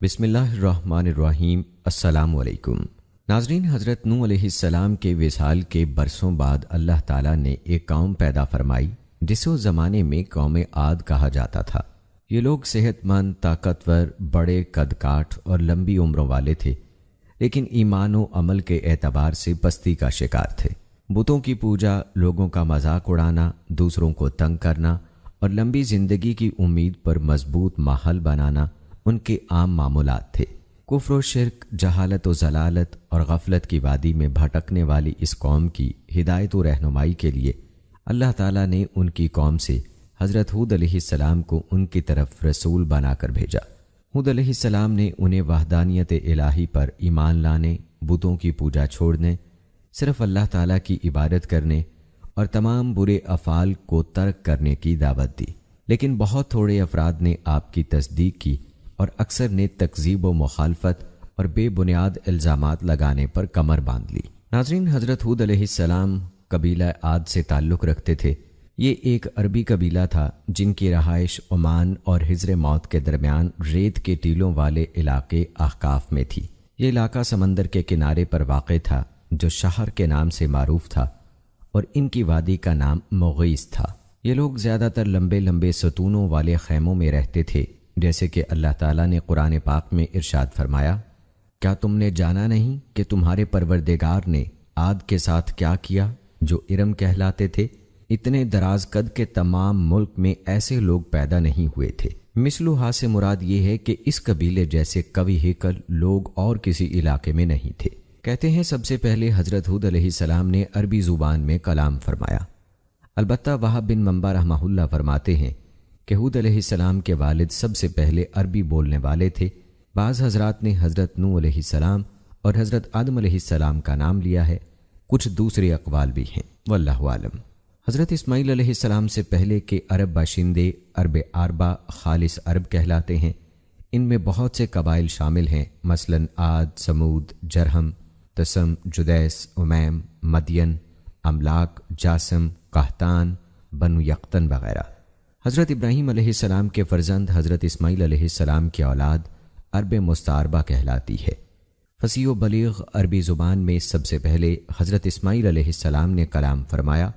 بسم اللہ الرحمن الرحیم۔ السلام علیکم ناظرین، حضرت نوح علیہ السلام کے وصال کے برسوں بعد اللہ تعالیٰ نے ایک قوم پیدا فرمائی جسے اس زمانے میں قوم عاد کہا جاتا تھا۔ یہ لوگ صحت مند، طاقتور، بڑے قد کاٹ اور لمبی عمروں والے تھے، لیکن ایمان و عمل کے اعتبار سے پستی کا شکار تھے۔ بتوں کی پوجا، لوگوں کا مذاق اڑانا، دوسروں کو تنگ کرنا اور لمبی زندگی کی امید پر مضبوط ماحول بنانا ان کے عام معمولات تھے۔ کفر و شرک، جہالت و ضلالت اور غفلت کی وادی میں بھٹکنے والی اس قوم کی ہدایت و رہنمائی کے لیے اللہ تعالیٰ نے ان کی قوم سے حضرت ہود علیہ السلام کو ان کی طرف رسول بنا کر بھیجا۔ ہود علیہ السلام نے انہیں وحدانیت الہی پر ایمان لانے، بتوں کی پوجا چھوڑنے، صرف اللہ تعالیٰ کی عبادت کرنے اور تمام برے افعال کو ترک کرنے کی دعوت دی، لیکن بہت تھوڑے افراد نے آپ کی تصدیق کی اور اکثر نے تکذیب و مخالفت اور بے بنیاد الزامات لگانے پر کمر باندھ لی۔ ناظرین، حضرت ہود علیہ السلام قبیلہ عاد سے تعلق رکھتے تھے۔ یہ ایک عربی قبیلہ تھا جن کی رہائش عمان اور حجر موت کے درمیان ریت کے ٹیلوں والے علاقے احقاف میں تھی۔ یہ علاقہ سمندر کے کنارے پر واقع تھا جو شہر کے نام سے معروف تھا، اور ان کی وادی کا نام مغیث تھا۔ یہ لوگ زیادہ تر لمبے لمبے ستونوں والے خیموں میں رہتے تھے، جیسے کہ اللہ تعالیٰ نے قرآن پاک میں ارشاد فرمایا، کیا تم نے جانا نہیں کہ تمہارے پروردگار نے عاد کے ساتھ کیا کیا جو ارم کہلاتے تھے؟ اتنے دراز قد کے تمام ملک میں ایسے لوگ پیدا نہیں ہوئے تھے۔ مثلوہا سے مراد یہ ہے کہ اس قبیلے جیسے قوی ہیکل لوگ اور کسی علاقے میں نہیں تھے۔ کہتے ہیں سب سے پہلے حضرت ہود علیہ السلام نے عربی زبان میں کلام فرمایا۔ البتہ وہب بن منبع رحمہ اللہ فرماتے ہیں کہ ہود علیہ السلام کے والد سب سے پہلے عربی بولنے والے تھے۔ بعض حضرات نے حضرت نوح علیہ السلام اور حضرت آدم علیہ السلام کا نام لیا ہے، کچھ دوسرے اقوال بھی ہیں، واللہ عالم۔ حضرت اسماعیل علیہ السلام سے پہلے کے عرب باشندے عرب عربہ خالص عرب کہلاتے ہیں۔ ان میں بہت سے قبائل شامل ہیں، مثلا عاد، سمود، جرہم، تسم، جدیس، امیم، مدین، املاک، جاسم، قحطان، بنو یقطن وغیرہ۔ حضرت ابراہیم علیہ السلام کے فرزند حضرت اسماعیل علیہ السلام کی اولاد عرب مستعربہ کہلاتی ہے۔ فصیح و بلیغ عربی زبان میں سب سے پہلے حضرت اسماعیل علیہ السلام نے کلام فرمایا۔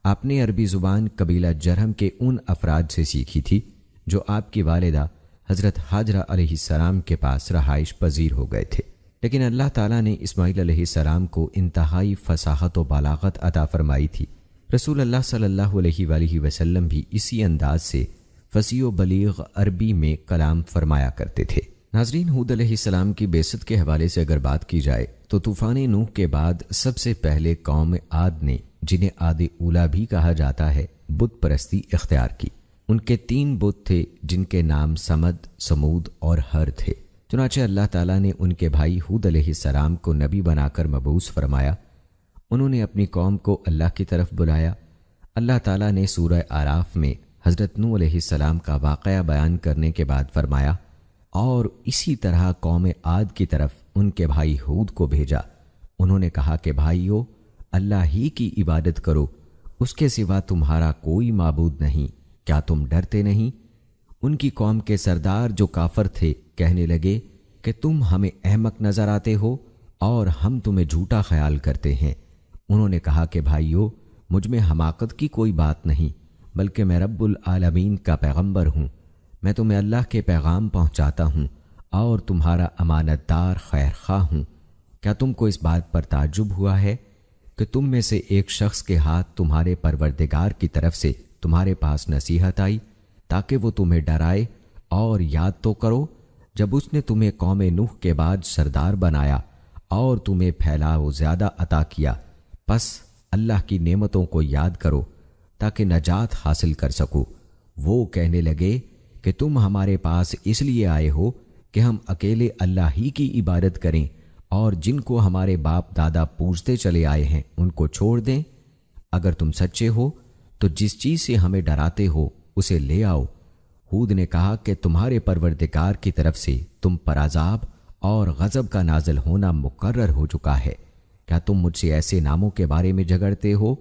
آپ نے عربی زبان قبیلہ جرہم کے ان افراد سے سیکھی تھی جو آپ کی والدہ حضرت ہاجرہ علیہ السلام کے پاس رہائش پذیر ہو گئے تھے، لیکن اللہ تعالیٰ نے اسماعیل علیہ السلام کو انتہائی فصاحت و بلاغت عطا فرمائی تھی۔ رسول اللہ صلی اللہ علیہ وآلہ وسلم بھی اسی انداز سے فصیح و بلیغ عربی میں کلام فرمایا کرتے تھے۔ ناظرین، ہود علیہ السلام کی بعثت کے حوالے سے اگر بات کی جائے تو طوفان نوح کے بعد سب سے پہلے قوم عاد نے، جنہیں عاد اولیٰ بھی کہا جاتا ہے، بت پرستی اختیار کی۔ ان کے 3 بت تھے جن کے نام سمد، سمود اور ہر تھے۔ چنانچہ اللہ تعالیٰ نے ان کے بھائی ہود علیہ السلام کو نبی بنا کر مبعوث فرمایا۔ انہوں نے اپنی قوم کو اللہ کی طرف بلایا۔ اللہ تعالیٰ نے سورہ اعراف میں حضرت نوح علیہ السلام کا واقعہ بیان کرنے کے بعد فرمایا، اور اسی طرح قوم عاد کی طرف ان کے بھائی ہود کو بھیجا۔ انہوں نے کہا کہ بھائیو، اللہ ہی کی عبادت کرو، اس کے سوا تمہارا کوئی معبود نہیں، کیا تم ڈرتے نہیں؟ ان کی قوم کے سردار جو کافر تھے کہنے لگے کہ تم ہمیں احمق نظر آتے ہو اور ہم تمہیں جھوٹا خیال کرتے ہیں۔ انہوں نے کہا کہ بھائیو، مجھ میں حماقت کی کوئی بات نہیں، بلکہ میں رب العالمین کا پیغمبر ہوں۔ میں تمہیں اللہ کے پیغام پہنچاتا ہوں اور تمہارا امانت دار خیر خواہ ہوں۔ کیا تم کو اس بات پر تعجب ہوا ہے کہ تم میں سے ایک شخص کے ہاتھ تمہارے پروردگار کی طرف سے تمہارے پاس نصیحت آئی تاکہ وہ تمہیں ڈرائے؟ اور یاد تو کرو جب اس نے تمہیں قوم نوح کے بعد سردار بنایا اور تمہیں پھیلاؤ زیادہ عطا کیا، پس اللہ کی نعمتوں کو یاد کرو تاکہ نجات حاصل کر سکو۔ وہ کہنے لگے کہ تم ہمارے پاس اس لیے آئے ہو کہ ہم اکیلے اللہ ہی کی عبادت کریں اور جن کو ہمارے باپ دادا پوجتے چلے آئے ہیں ان کو چھوڑ دیں۔ اگر تم سچے ہو تو جس چیز سے ہمیں ڈراتے ہو اسے لے آؤ۔ ہود نے کہا کہ تمہارے پروردگار کی طرف سے تم پر عذاب اور غضب کا نازل ہونا مقرر ہو چکا ہے۔ کیا تم مجھ سے ایسے ناموں کے بارے میں جھگڑتے ہو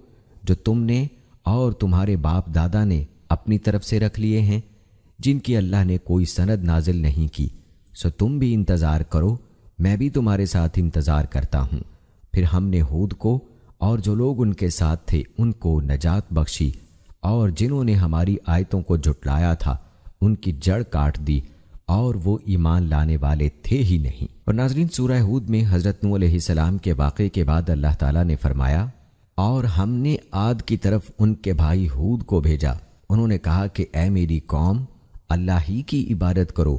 جو تم نے اور تمہارے باپ دادا نے اپنی طرف سے رکھ لیے ہیں، جن کی اللہ نے کوئی سند نازل نہیں کی؟ سو تم بھی انتظار کرو، میں بھی تمہارے ساتھ انتظار کرتا ہوں۔ پھر ہم نے ہود کو اور جو لوگ ان کے ساتھ تھے ان کو نجات بخشی، اور جنہوں نے ہماری آیتوں کو جھٹلایا تھا ان کی جڑ کاٹ دی، اور وہ ایمان لانے والے تھے ہی نہیں۔ اور ناظرین، سورہ ہود میں حضرت نوح علیہ السلام کے واقعے کے بعد اللہ تعالیٰ نے فرمایا، اور ہم نے عاد کی طرف ان کے بھائی ہود کو بھیجا، انہوں نے کہا کہ اے میری قوم، اللہ ہی کی عبادت کرو،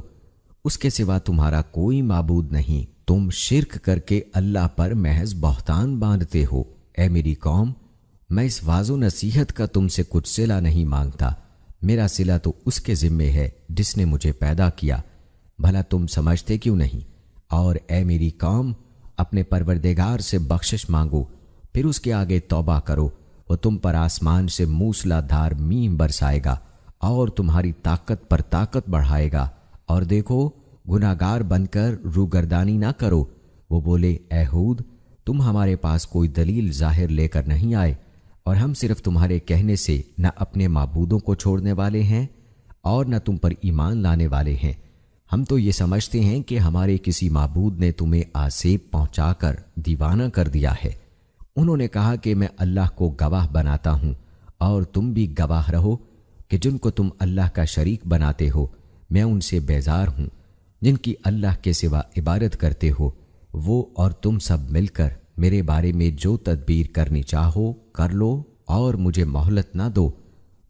اس کے سوا تمہارا کوئی معبود نہیں، تم شرک کر کے اللہ پر محض بہتان باندھتے ہو۔ اے میری قوم، میں اس واعظ و نصیحت کا تم سے کچھ صلہ نہیں مانگتا، میرا صلہ تو اس کے ذمے ہے جس نے مجھے پیدا کیا، بھلا تم سمجھتے کیوں نہیں؟ اور اے میری قوم، اپنے پروردگار سے بخشش مانگو، پھر اس کے آگے توبہ کرو، وہ تم پر آسمان سے موسلا دھار میم برسائے گا اور تمہاری طاقت پر طاقت بڑھائے گا، اور دیکھو گناہ گار بن کر روگردانی نہ کرو۔ وہ بولے، اے ہود، تم ہمارے پاس کوئی دلیل ظاہر لے کر نہیں آئے، اور ہم صرف تمہارے کہنے سے نہ اپنے معبودوں کو چھوڑنے والے ہیں اور نہ تم پر ایمان لانے والے ہیں، ہم تو یہ سمجھتے ہیں کہ ہمارے کسی معبود نے تمہیں آسیب پہنچا کر دیوانہ کر دیا ہے۔ انہوں نے کہا کہ میں اللہ کو گواہ بناتا ہوں، اور تم بھی گواہ رہو کہ جن کو تم اللہ کا شریک بناتے ہو میں ان سے بیزار ہوں، جن کی اللہ کے سوا عبادت کرتے ہو، وہ اور تم سب مل کر میرے بارے میں جو تدبیر کرنی چاہو کر لو، اور مجھے مہلت نہ دو۔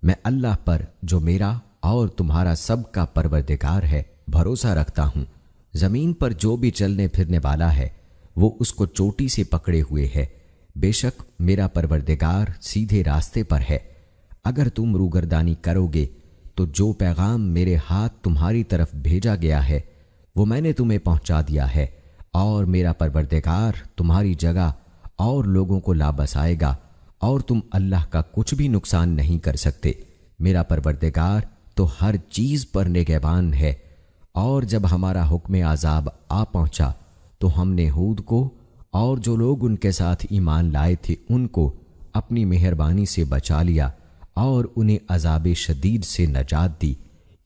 میں اللہ پر جو میرا اور تمہارا سب کا پروردگار ہے بھروسہ رکھتا ہوں۔ زمین پر جو بھی چلنے پھرنے والا ہے وہ اس کو چوٹی سے پکڑے ہوئے ہے، بے شک میرا پروردگار سیدھے راستے پر ہے۔ اگر تم روگردانی کرو گے تو جو پیغام میرے ہاتھ تمہاری طرف بھیجا گیا ہے وہ میں نے تمہیں پہنچا دیا ہے، اور میرا پروردگار تمہاری جگہ اور لوگوں کو لا بسائے گا، اور تم اللہ کا کچھ بھی نقصان نہیں کر سکتے۔ میرا پروردگار تو ہر چیز پر نگہبان ہے۔ اور جب ہمارا حکم عذاب آ پہنچا تو ہم نے ہود کو اور جو لوگ ان کے ساتھ ایمان لائے تھے ان کو اپنی مہربانی سے بچا لیا، اور انہیں عذاب شدید سے نجات دی۔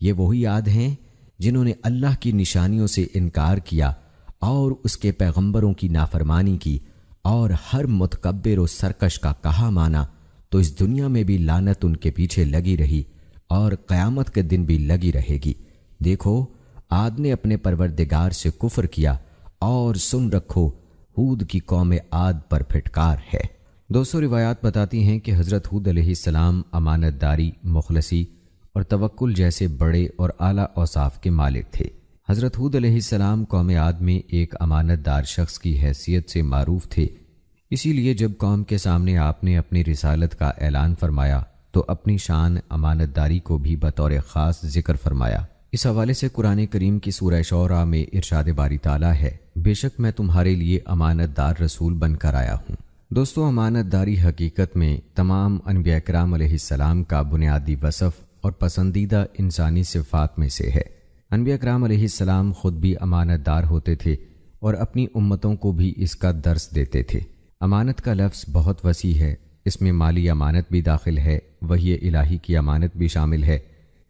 یہ وہی عاد ہیں جنہوں نے اللہ کی نشانیوں سے انکار کیا اور اس کے پیغمبروں کی نافرمانی کی، اور ہر متکبر و سرکش کا کہا مانا، تو اس دنیا میں بھی لعنت ان کے پیچھے لگی رہی اور قیامت کے دن بھی لگی رہے گی۔ دیکھو، عاد نے اپنے پروردگار سے کفر کیا، اور سن رکھو ہود کی قوم عاد پر پھٹکار ہے۔ دوستو، روایات بتاتی ہیں کہ حضرت ہود علیہ السلام امانت داری، مخلصی اور توکل جیسے بڑے اور اعلیٰ اوصاف کے مالک تھے۔ حضرت ہود علیہ السلام قوم عاد میں ایک امانت دار شخص کی حیثیت سے معروف تھے، اسی لیے جب قوم کے سامنے آپ نے اپنی رسالت کا اعلان فرمایا تو اپنی شان امانت داری کو بھی بطور خاص ذکر فرمایا۔ اس حوالے سے قرآن کریم کی سورہ شعراء میں ارشاد باری تعالیٰ ہے، بے شک میں تمہارے لیے امانت دار رسول بن کر آیا ہوں۔ دوستو، امانت داری حقیقت میں تمام انبیاء کرام علیہ السلام کا بنیادی وصف اور پسندیدہ انسانی صفات میں سے ہے۔ انبیاء کرام علیہ السلام خود بھی امانت دار ہوتے تھے اور اپنی امتوں کو بھی اس کا درس دیتے تھے۔ امانت کا لفظ بہت وسیع ہے، اس میں مالی امانت بھی داخل ہے، وحی الہی کی امانت بھی شامل ہے،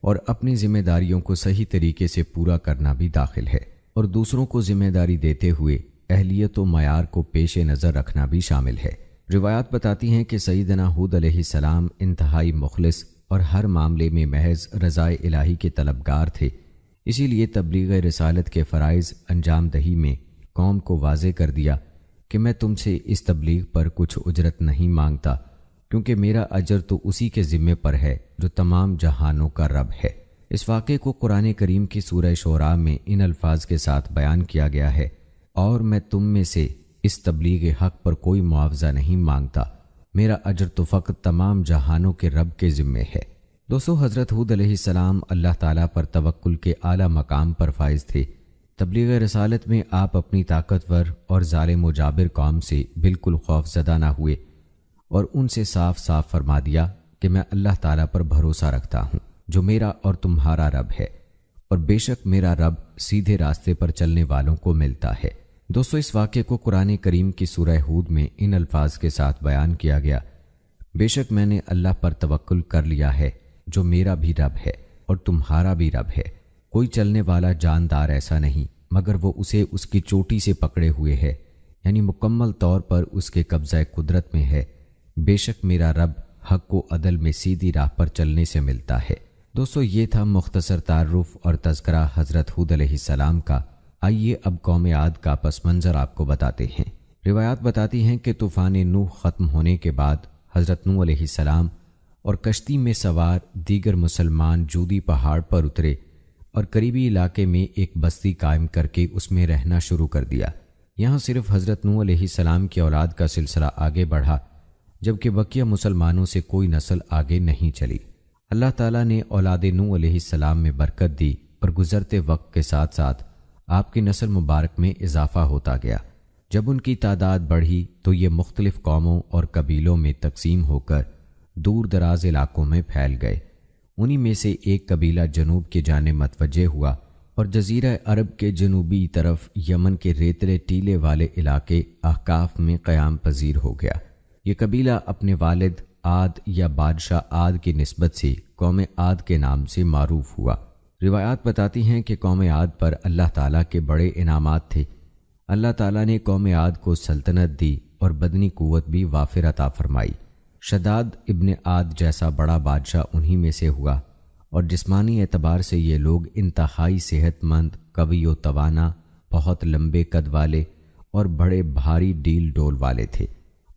اور اپنی ذمہ داریوں کو صحیح طریقے سے پورا کرنا بھی داخل ہے، اور دوسروں کو ذمہ داری دیتے ہوئے اہلیت و معیار کو پیش نظر رکھنا بھی شامل ہے۔ روایات بتاتی ہیں کہ سیدنا ہود علیہ السلام انتہائی مخلص اور ہر معاملے میں محض رضائے الہی کے طلبگار تھے، اسی لیے تبلیغ رسالت کے فرائض انجام دہی میں قوم کو واضح کر دیا کہ میں تم سے اس تبلیغ پر کچھ اجرت نہیں مانگتا، کیونکہ میرا اجر تو اسی کے ذمے پر ہے جو تمام جہانوں کا رب ہے۔ اس واقعے کو قرآن کریم کی سورہ شعراء میں ان الفاظ کے ساتھ بیان کیا گیا ہے، اور میں تم میں سے اس تبلیغ حق پر کوئی معاوضہ نہیں مانگتا، میرا اجر تو فقط تمام جہانوں کے رب کے ذمے ہے۔ دوستو، حضرت ہود علیہ السلام اللہ تعالیٰ پر توکل کے اعلیٰ مقام پر فائز تھے۔ تبلیغ رسالت میں آپ اپنی طاقتور اور ظالم و جابر قوم سے بالکل خوف زدہ نہ ہوئے، اور ان سے صاف صاف فرما دیا کہ میں اللہ تعالیٰ پر بھروسہ رکھتا ہوں جو میرا اور تمہارا رب ہے، اور بے شک میرا رب سیدھے راستے پر چلنے والوں کو ملتا ہے۔ دوستو، اس واقعے کو قرآن کریم کی سورہ ہود میں ان الفاظ کے ساتھ بیان کیا گیا، بے شک میں نے اللہ پر توکل کر لیا ہے جو میرا بھی رب ہے اور تمہارا بھی رب ہے، کوئی چلنے والا جاندار ایسا نہیں مگر وہ اسے اس کی چوٹی سے پکڑے ہوئے ہے، یعنی مکمل طور پر اس کے قبضہ قدرت میں ہے۔ بے شک میرا رب حق و عدل میں سیدھی راہ پر چلنے سے ملتا ہے۔ دوستو، یہ تھا مختصر تعارف اور تذکرہ حضرت ہود علیہ السلام کا۔ آئیے اب قوم عاد کا پس منظر آپ کو بتاتے ہیں۔ روایات بتاتی ہیں کہ طوفان نوح ختم ہونے کے بعد حضرت نوح علیہ السلام اور کشتی میں سوار دیگر مسلمان جودی پہاڑ پر اترے اور قریبی علاقے میں ایک بستی قائم کر کے اس میں رہنا شروع کر دیا۔ یہاں صرف حضرت نوح علیہ السلام کی اولاد کا سلسلہ آگے بڑھا، جبکہ بقیہ مسلمانوں سے کوئی نسل آگے نہیں چلی۔ اللہ تعالیٰ نے اولاد نوح علیہ السلام میں برکت دی اور گزرتے وقت کے ساتھ ساتھ آپ کی نسل مبارک میں اضافہ ہوتا گیا۔ جب ان کی تعداد بڑھی تو یہ مختلف قوموں اور قبیلوں میں تقسیم ہو کر دور دراز علاقوں میں پھیل گئے۔ انہی میں سے ایک قبیلہ جنوب کی جانب متوجہ ہوا اور جزیرہ عرب کے جنوبی طرف یمن کے ریتلے ٹیلے والے علاقے احقاف میں قیام پذیر ہو گیا۔ یہ قبیلہ اپنے والد عاد یا بادشاہ عاد کی نسبت سے قوم عاد کے نام سے معروف ہوا۔ روایات بتاتی ہیں کہ قوم عاد پر اللہ تعالیٰ کے بڑے انعامات تھے۔ اللہ تعالیٰ نے قوم عاد کو سلطنت دی اور بدنی قوت بھی وافر عطا فرمائی۔ شداد ابن عاد جیسا بڑا بادشاہ انہی میں سے ہوا، اور جسمانی اعتبار سے یہ لوگ انتہائی صحت مند، قوی و توانا، بہت لمبے قد والے اور بڑے بھاری ڈیل ڈول والے تھے۔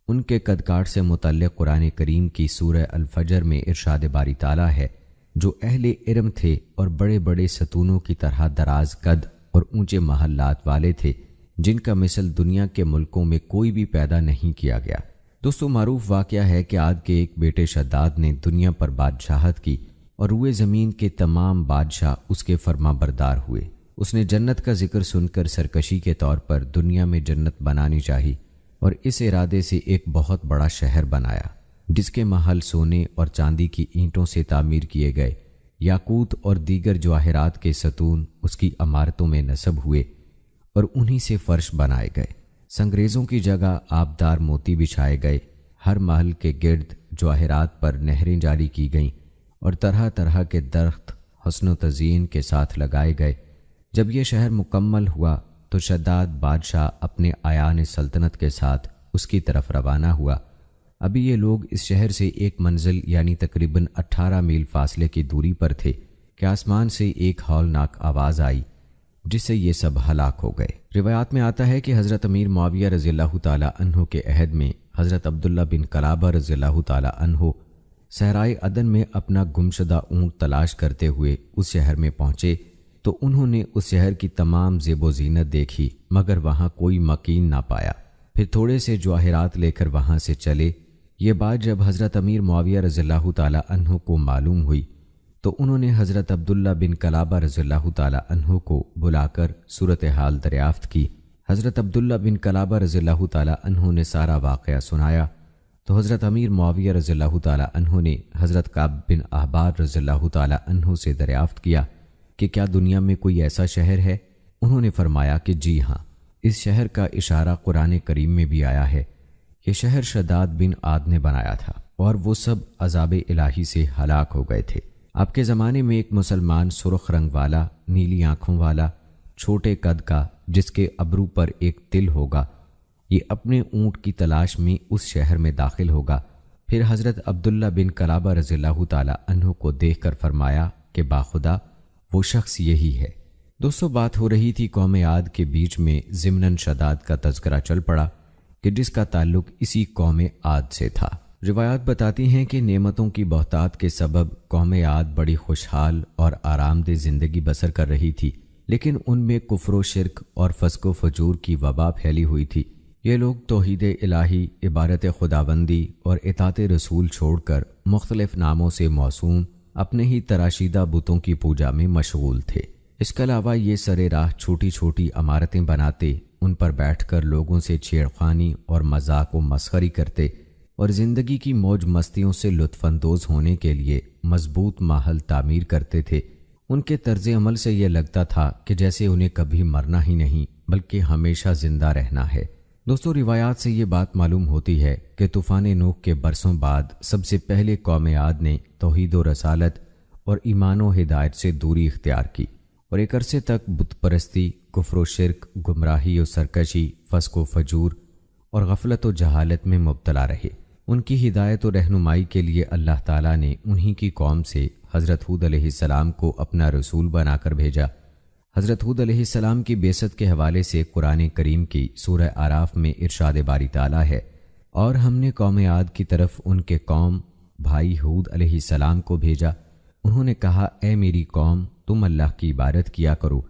ان کے قد کاٹ سے متعلق قرآن کریم کی سورہ الفجر میں ارشاد باری تعالیٰ ہے، جو اہل ارم تھے اور بڑے بڑے ستونوں کی طرح دراز قد اور اونچے محلات والے تھے، جن کا مثل دنیا کے ملکوں میں کوئی بھی پیدا نہیں کیا گیا۔ دوستو، معروف واقعہ ہے کہ عاد کے ایک بیٹے شداد نے دنیا پر بادشاہت کی اور روئے زمین کے تمام بادشاہ اس کے فرما بردار ہوئے۔ اس نے جنت کا ذکر سن کر سرکشی کے طور پر دنیا میں جنت بنانی چاہی اور اس ارادے سے ایک بہت بڑا شہر بنایا، جس کے محل سونے اور چاندی کی اینٹوں سے تعمیر کیے گئے۔ یاقوت اور دیگر جواہرات کے ستون اس کی عمارتوں میں نصب ہوئے اور انہی سے فرش بنائے گئے۔ سنگریزوں کی جگہ آبدار موتی بچھائے گئے۔ ہر محل کے گرد جواہرات پر نہریں جاری کی گئیں اور طرح طرح کے درخت حسن و تزئین کے ساتھ لگائے گئے۔ جب یہ شہر مکمل ہوا تو شداد بادشاہ اپنے اعیان سلطنت کے ساتھ اس کی طرف روانہ ہوا۔ ابھی یہ لوگ اس شہر سے ایک منزل یعنی تقریباً 18 میل فاصلے کی دوری پر تھے کہ آسمان سے ایک ہولناک آواز آئی، جس سے یہ سب ہلاک ہو گئے۔ روایات میں آتا ہے کہ حضرت امیر معاویہ رضی اللہ تعالی عنہ کے عہد میں حضرت عبداللہ بن قلابہ رضی اللہ تعالی عنہ صحرائے عدن میں اپنا گمشدہ اونٹ تلاش کرتے ہوئے اس شہر میں پہنچے تو انہوں نے اس شہر کی تمام زیب و زینت دیکھی، مگر وہاں کوئی مکین نہ پایا۔ پھر تھوڑے سے جواہرات لے کر وہاں سے چلے۔ یہ بات جب حضرت امیر معاویہ رضی اللہ تعالی عنہ کو معلوم ہوئی تو انہوں نے حضرت عبداللہ بن قلابہ رضی اللہ تعالی عنہ کو بلا کر صورتحال دریافت کی۔ حضرت عبداللہ بن قلابہ رضی اللہ تعالی عنہ نے سارا واقعہ سنایا تو حضرت امیر معاویہ رضی اللہ تعالی عنہ نے حضرت کعب بن احبار رضی اللہ تعالی عنہ سے دریافت کیا کہ کیا دنیا میں کوئی ایسا شہر ہے؟ انہوں نے فرمایا کہ جی ہاں، اس شہر کا اشارہ قرآن کریم میں بھی آیا ہے۔ یہ شہر شداد بن عاد نے بنایا تھا اور وہ سب عذاب الہی سے ہلاک ہو گئے تھے۔ آپ کے زمانے میں ایک مسلمان سرخ رنگ والا، نیلی آنکھوں والا، چھوٹے قد کا، جس کے ابرو پر ایک تل ہوگا، یہ اپنے اونٹ کی تلاش میں اس شہر میں داخل ہوگا۔ پھر حضرت عبداللہ بن قلابہ رضی اللہ تعالی عنہ کو دیکھ کر فرمایا کہ باخدا وہ شخص یہی ہے۔ دوستو، بات ہو رہی تھی قوم عاد کے بیچ میں ضمناً شداد کا تذکرہ چل پڑا کہ جس کا تعلق اسی قوم عاد سے تھا۔ روایات بتاتی ہیں کہ نعمتوں کی بہتات کے سبب قوم عاد بڑی خوشحال اور آرام دہ زندگی بسر کر رہی تھی، لیکن ان میں کفر و شرک اور فسق و فجور کی وبا پھیلی ہوئی تھی۔ یہ لوگ توحید الہی، عبادت خداوندی اور اطاعت رسول چھوڑ کر مختلف ناموں سے موسوم اپنے ہی تراشیدہ بتوں کی پوجا میں مشغول تھے۔ اس کے علاوہ یہ سرے راہ چھوٹی چھوٹی عمارتیں بناتے، ان پر بیٹھ کر لوگوں سے چھیڑخانی اور مذاق و مسخری کرتے اور زندگی کی موج مستیوں سے لطف اندوز ہونے کے لیے مضبوط ماحول تعمیر کرتے تھے۔ ان کے طرز عمل سے یہ لگتا تھا کہ جیسے انہیں کبھی مرنا ہی نہیں بلکہ ہمیشہ زندہ رہنا ہے۔ دوستو، روایات سے یہ بات معلوم ہوتی ہے کہ طوفان نوح کے برسوں بعد سب سے پہلے قوم عاد نے توحید و رسالت اور ایمان و ہدایت سے دوری اختیار کی اور ایک عرصے تک بت پرستی کفر و شرک، گمراہی و سرکشی، فسق و فجور اور غفلت و جہالت میں مبتلا رہے۔ ان کی ہدایت و رہنمائی کے لیے اللہ تعالیٰ نے انہی کی قوم سے حضرت ہود علیہ السلام کو اپنا رسول بنا کر بھیجا۔ حضرت ہود علیہ السلام کی بعثت کے حوالے سے قرآن کریم کی سورہ اعراف میں ارشاد باری تعالیٰ ہے، اور ہم نے قوم عاد کی طرف ان کے قوم بھائی ہود علیہ السلام کو بھیجا۔ انہوں نے کہا، اے میری قوم، تم اللہ کی عبادت کیا کرو،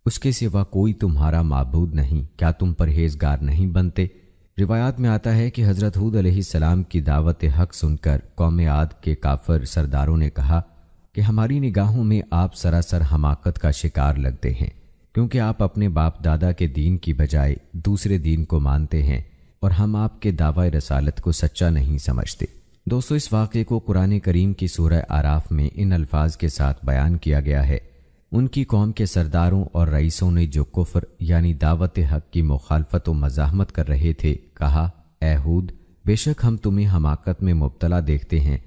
اس کے سوا کوئی تمہارا معبود نہیں، کیا تم پرہیزگار نہیں بنتے؟ روایات میں آتا ہے کہ حضرت ہود علیہ السلام کی دعوت حق سن کر قوم عاد کے کافر سرداروں نے کہا کہ ہماری نگاہوں میں آپ سراسر حماقت کا شکار لگتے ہیں، کیونکہ آپ اپنے باپ دادا کے دین کی بجائے دوسرے دین کو مانتے ہیں، اور ہم آپ کے دعوی رسالت کو سچا نہیں سمجھتے۔ دوستو، اس واقعے کو قرآن کریم کی سورہ اعراف میں ان الفاظ کے ساتھ بیان کیا گیا ہے۔ ان کی قوم کے سرداروں اور رئیسوں نے جو کفر یعنی دعوت حق کی مخالفت و مزاحمت کر رہے تھے، کہا، اے ہود، بے شک ہم تمہیں حماقت میں مبتلا دیکھتے ہیں،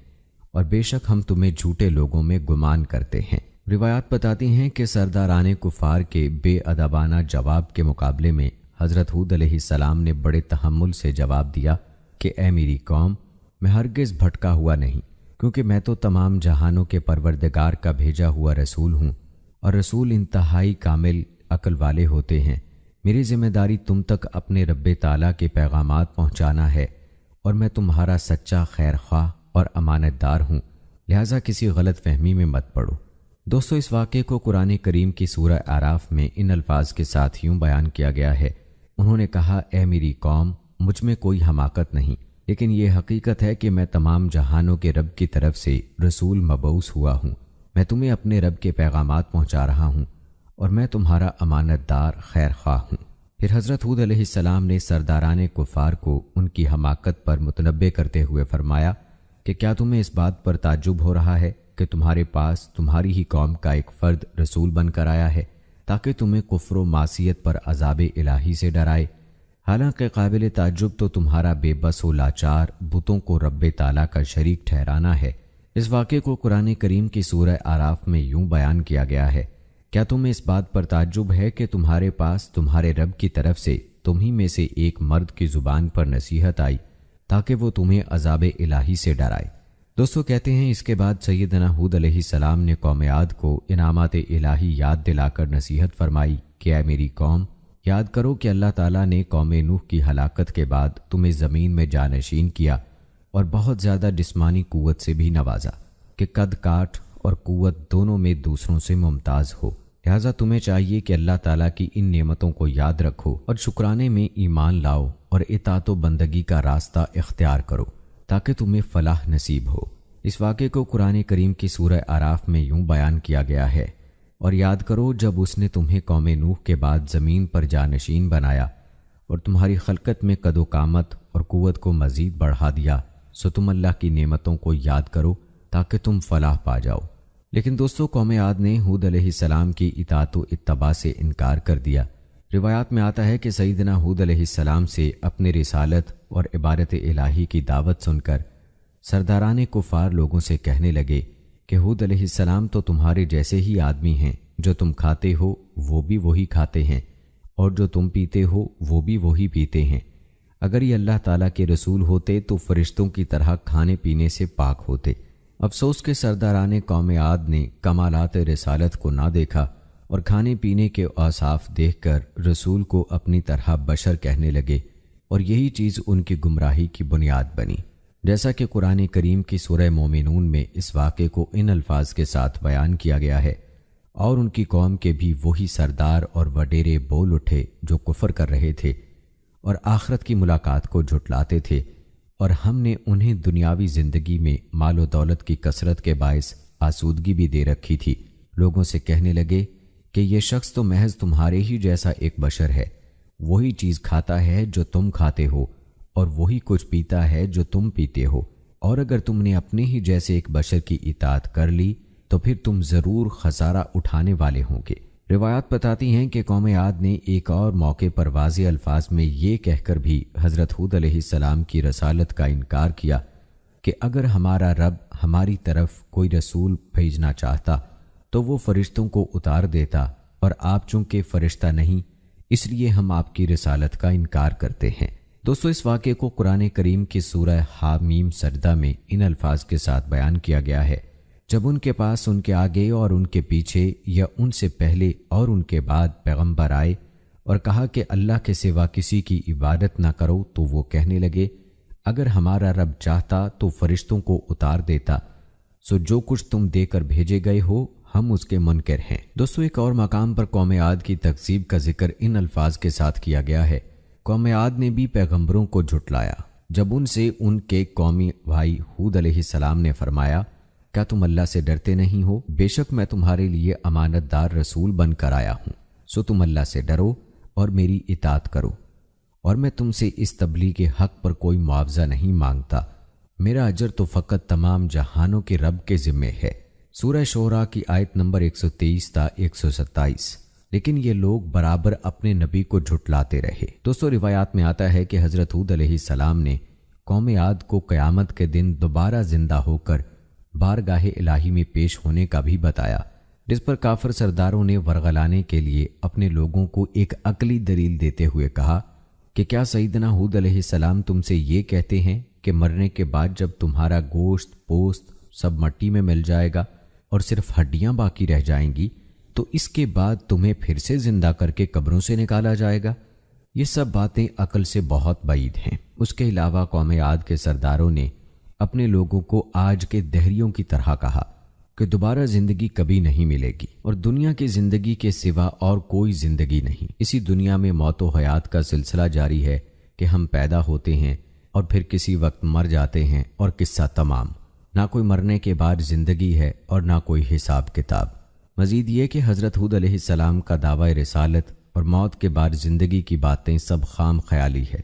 اور بے شک ہم تمہیں جھوٹے لوگوں میں گمان کرتے ہیں۔ روایات بتاتی ہیں کہ سرداران کفار کے بے ادبانہ جواب کے مقابلے میں حضرت ہود علیہ السلام نے بڑے تحمل سے جواب دیا کہ اے میری قوم، میں ہرگز بھٹکا ہوا نہیں، کیونکہ میں تو تمام جہانوں کے پروردگار کا بھیجا ہوا رسول ہوں، اور رسول انتہائی کامل عقل والے ہوتے ہیں۔ میری ذمہ داری تم تک اپنے رب تعالیٰ کے پیغامات پہنچانا ہے، اور میں تمہارا سچا خیر خواہ اور امانت دار ہوں، لہٰذا کسی غلط فہمی میں مت پڑو۔ دوستو، اس واقعے کو قرآن کریم کی سورہ اعراف میں ان الفاظ کے ساتھ یوں بیان کیا گیا ہے، انہوں نے کہا، اے میری قوم، مجھ میں کوئی حماقت نہیں، لیکن یہ حقیقت ہے کہ میں تمام جہانوں کے رب کی طرف سے رسول مبعوث ہوا ہوں، میں تمہیں اپنے رب کے پیغامات پہنچا رہا ہوں، اور میں تمہارا امانت دار خیر خواہ ہوں۔ پھر حضرت ہود علیہ السلام نے سرداران کفار کو ان کی حماقت پر متنبہ کرتے ہوئے فرمایا کہ کیا تمہیں اس بات پر تعجب ہو رہا ہے کہ تمہارے پاس تمہاری ہی قوم کا ایک فرد رسول بن کر آیا ہے تاکہ تمہیں کفر و معصیت پر عذاب الہی سے ڈرائے؟ حالانکہ قابل تعجب تو تمہارا بے بس و لاچار بتوں کو رب تعالیٰ کا شریک ٹھہرانا ہے۔ اس واقعے کو قرآن کریم کی سورہ اعراف میں یوں بیان کیا گیا ہے، کیا تمہیں اس بات پر تعجب ہے کہ تمہارے پاس تمہارے رب کی طرف سے تمہیں میں سے ایک مرد کی زبان پر نصیحت آئی تاکہ وہ تمہیں عذاب الہی سے ڈرائے؟ دوستو، کہتے ہیں اس کے بعد سیدنا ہود علیہ السلام نے قوم عاد کو انعامات الہی یاد دلا کر نصیحت فرمائی کہ اے میری قوم، یاد کرو کہ اللہ تعالیٰ نے قوم نوح کی ہلاکت کے بعد تمہیں زمین میں جانشین کیا اور بہت زیادہ جسمانی قوت سے بھی نوازا کہ قد کاٹ اور قوت دونوں میں دوسروں سے ممتاز ہو، لہٰذا تمہیں چاہیے کہ اللہ تعالیٰ کی ان نعمتوں کو یاد رکھو اور شکرانے میں ایمان لاؤ اور اطاعت و بندگی کا راستہ اختیار کرو تاکہ تمہیں فلاح نصیب ہو۔ اس واقعے کو قرآن کریم کی سورہ اعراف میں یوں بیان کیا گیا ہے، اور یاد کرو جب اس نے تمہیں قوم نوح کے بعد زمین پر جانشین بنایا اور تمہاری خلقت میں قد و قامت اور قوت کو مزید بڑھا دیا، سو تم اللہ کی نعمتوں کو یاد کرو تاکہ تم فلاح پا جاؤ۔ لیکن دوستو، قوم عاد نے ہود علیہ السلام کی اطاعت و اتباع سے انکار کر دیا۔ روایات میں آتا ہے کہ سیدنا ہود علیہ السلام سے اپنے رسالت اور عبادت الہی کی دعوت سن کر سرداران کفار لوگوں سے کہنے لگے کہ ہود علیہ السلام تو تمہارے جیسے ہی آدمی ہیں، جو تم کھاتے ہو وہ بھی وہی کھاتے ہیں، اور جو تم پیتے ہو وہ بھی وہی پیتے ہیں۔ اگر یہ اللہ تعالیٰ کے رسول ہوتے تو فرشتوں کی طرح کھانے پینے سے پاک ہوتے۔ افسوس کہ سرداران قوم عاد نے کمالات رسالت کو نہ دیکھا اور کھانے پینے کے اوصاف دیکھ کر رسول کو اپنی طرح بشر کہنے لگے، اور یہی چیز ان کی گمراہی کی بنیاد بنی۔ جیسا کہ قرآن کریم کی سورہ مومنون میں اس واقعے کو ان الفاظ کے ساتھ بیان کیا گیا ہے، اور ان کی قوم کے بھی وہی سردار اور وڈیرے بول اٹھے جو کفر کر رہے تھے اور آخرت کی ملاقات کو جھٹلاتے تھے، اور ہم نے انہیں دنیاوی زندگی میں مال و دولت کی کثرت کے باعث آسودگی بھی دے رکھی تھی۔ لوگوں سے کہنے لگے کہ یہ شخص تو محض تمہارے ہی جیسا ایک بشر ہے، وہی چیز کھاتا ہے جو تم کھاتے ہو، اور وہی کچھ پیتا ہے جو تم پیتے ہو، اور اگر تم نے اپنے ہی جیسے ایک بشر کی اطاعت کر لی تو پھر تم ضرور خسارہ اٹھانے والے ہوں گے۔ روایات بتاتی ہیں کہ قوم عاد نے ایک اور موقع پر واضح الفاظ میں یہ کہہ کر بھی حضرت ہود علیہ السلام کی رسالت کا انکار کیا کہ اگر ہمارا رب ہماری طرف کوئی رسول بھیجنا چاہتا تو وہ فرشتوں کو اتار دیتا اور آپ چونکہ فرشتہ نہیں اس لیے ہم آپ کی رسالت کا انکار کرتے ہیں۔ دوستو، اس واقعے کو قرآن کریم کی سورہ حامیم سجدہ میں ان الفاظ کے ساتھ بیان کیا گیا ہے: جب ان کے پاس ان کے آگے اور ان کے پیچھے یا ان سے پہلے اور ان کے بعد پیغمبر آئے اور کہا کہ اللہ کے سوا کسی کی عبادت نہ کرو، تو وہ کہنے لگے اگر ہمارا رب چاہتا تو فرشتوں کو اتار دیتا، سو جو کچھ تم دے کر بھیجے گئے ہو ہم اس کے منکر ہیں۔ دوستو، ایک اور مقام پر قوم عاد کی تکذیب کا ذکر ان الفاظ کے ساتھ کیا گیا ہے: قوم عاد نے بھی پیغمبروں کو جھٹلایا جب ان سے ان کے قومی بھائی ہود علیہ السلام نے فرمایا کیا تم اللہ سے ڈرتے نہیں ہو؟ بے شک میں تمہارے لیے امانت دار رسول بن کر آیا ہوں، سو تم اللہ سے ڈرو اور میری اطاعت کرو، اور میں تم سے اس تبلیغ حق پر کوئی معاوضہ نہیں مانگتا، میرا اجر تو فقط تمام جہانوں کے رب کے ذمے ہے۔ سورہ شعراء کی آیت نمبر 123 تا 127۔ لیکن یہ لوگ برابر اپنے نبی کو جھٹلاتے رہے۔ دوستو، روایات میں آتا ہے کہ حضرت ہود علیہ السلام نے قوم عاد کو قیامت کے دن دوبارہ زندہ ہو کر بارگاہ الہی میں پیش ہونے کا بھی بتایا، جس پر کافر سرداروں نے ورغلانے کے لیے اپنے لوگوں کو ایک عقلی دلیل دیتے ہوئے کہا کہ کیا سیدنا ہود علیہ السلام تم سے یہ کہتے ہیں کہ مرنے کے بعد جب تمہارا گوشت پوست سب مٹی میں مل جائے گا اور صرف ہڈیاں باقی رہ جائیں گی تو اس کے بعد تمہیں پھر سے زندہ کر کے قبروں سے نکالا جائے گا؟ یہ سب باتیں عقل سے بہت بعید ہیں۔ اس کے علاوہ قوم عاد کے سرداروں نے اپنے لوگوں کو آج کے دہریوں کی طرح کہا کہ دوبارہ زندگی کبھی نہیں ملے گی اور دنیا کی زندگی کے سوا اور کوئی زندگی نہیں، اسی دنیا میں موت و حیات کا سلسلہ جاری ہے کہ ہم پیدا ہوتے ہیں اور پھر کسی وقت مر جاتے ہیں اور قصہ تمام، نہ کوئی مرنے کے بعد زندگی ہے اور نہ کوئی حساب کتاب۔ مزید یہ کہ حضرت ہود علیہ السلام کا دعوی رسالت اور موت کے بعد زندگی کی باتیں سب خام خیالی ہے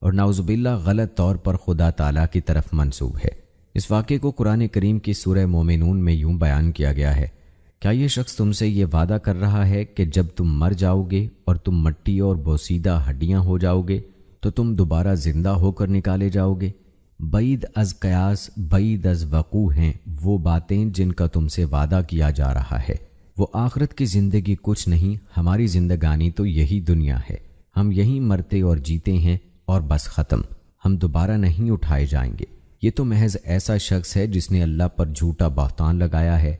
اور نعوذ باللہ غلط طور پر خدا تعالیٰ کی طرف منسوب ہے۔ اس واقعے کو قرآن کریم کی سورہ مومنون میں یوں بیان کیا گیا ہے: کیا یہ شخص تم سے یہ وعدہ کر رہا ہے کہ جب تم مر جاؤ گے اور تم مٹی اور بوسیدہ ہڈیاں ہو جاؤ گے تو تم دوبارہ زندہ ہو کر نکالے جاؤ گے؟ بعید از قیاس بعید از وقوع ہیں وہ باتیں جن کا تم سے وعدہ کیا جا رہا ہے۔ وہ آخرت کی زندگی کچھ نہیں، ہماری زندگانی تو یہی دنیا ہے، ہم یہیں مرتے اور جیتے ہیں اور بس ختم، ہم دوبارہ نہیں اٹھائے جائیں گے۔ یہ تو محض ایسا شخص ہے جس نے اللہ پر جھوٹا بہتان لگایا ہے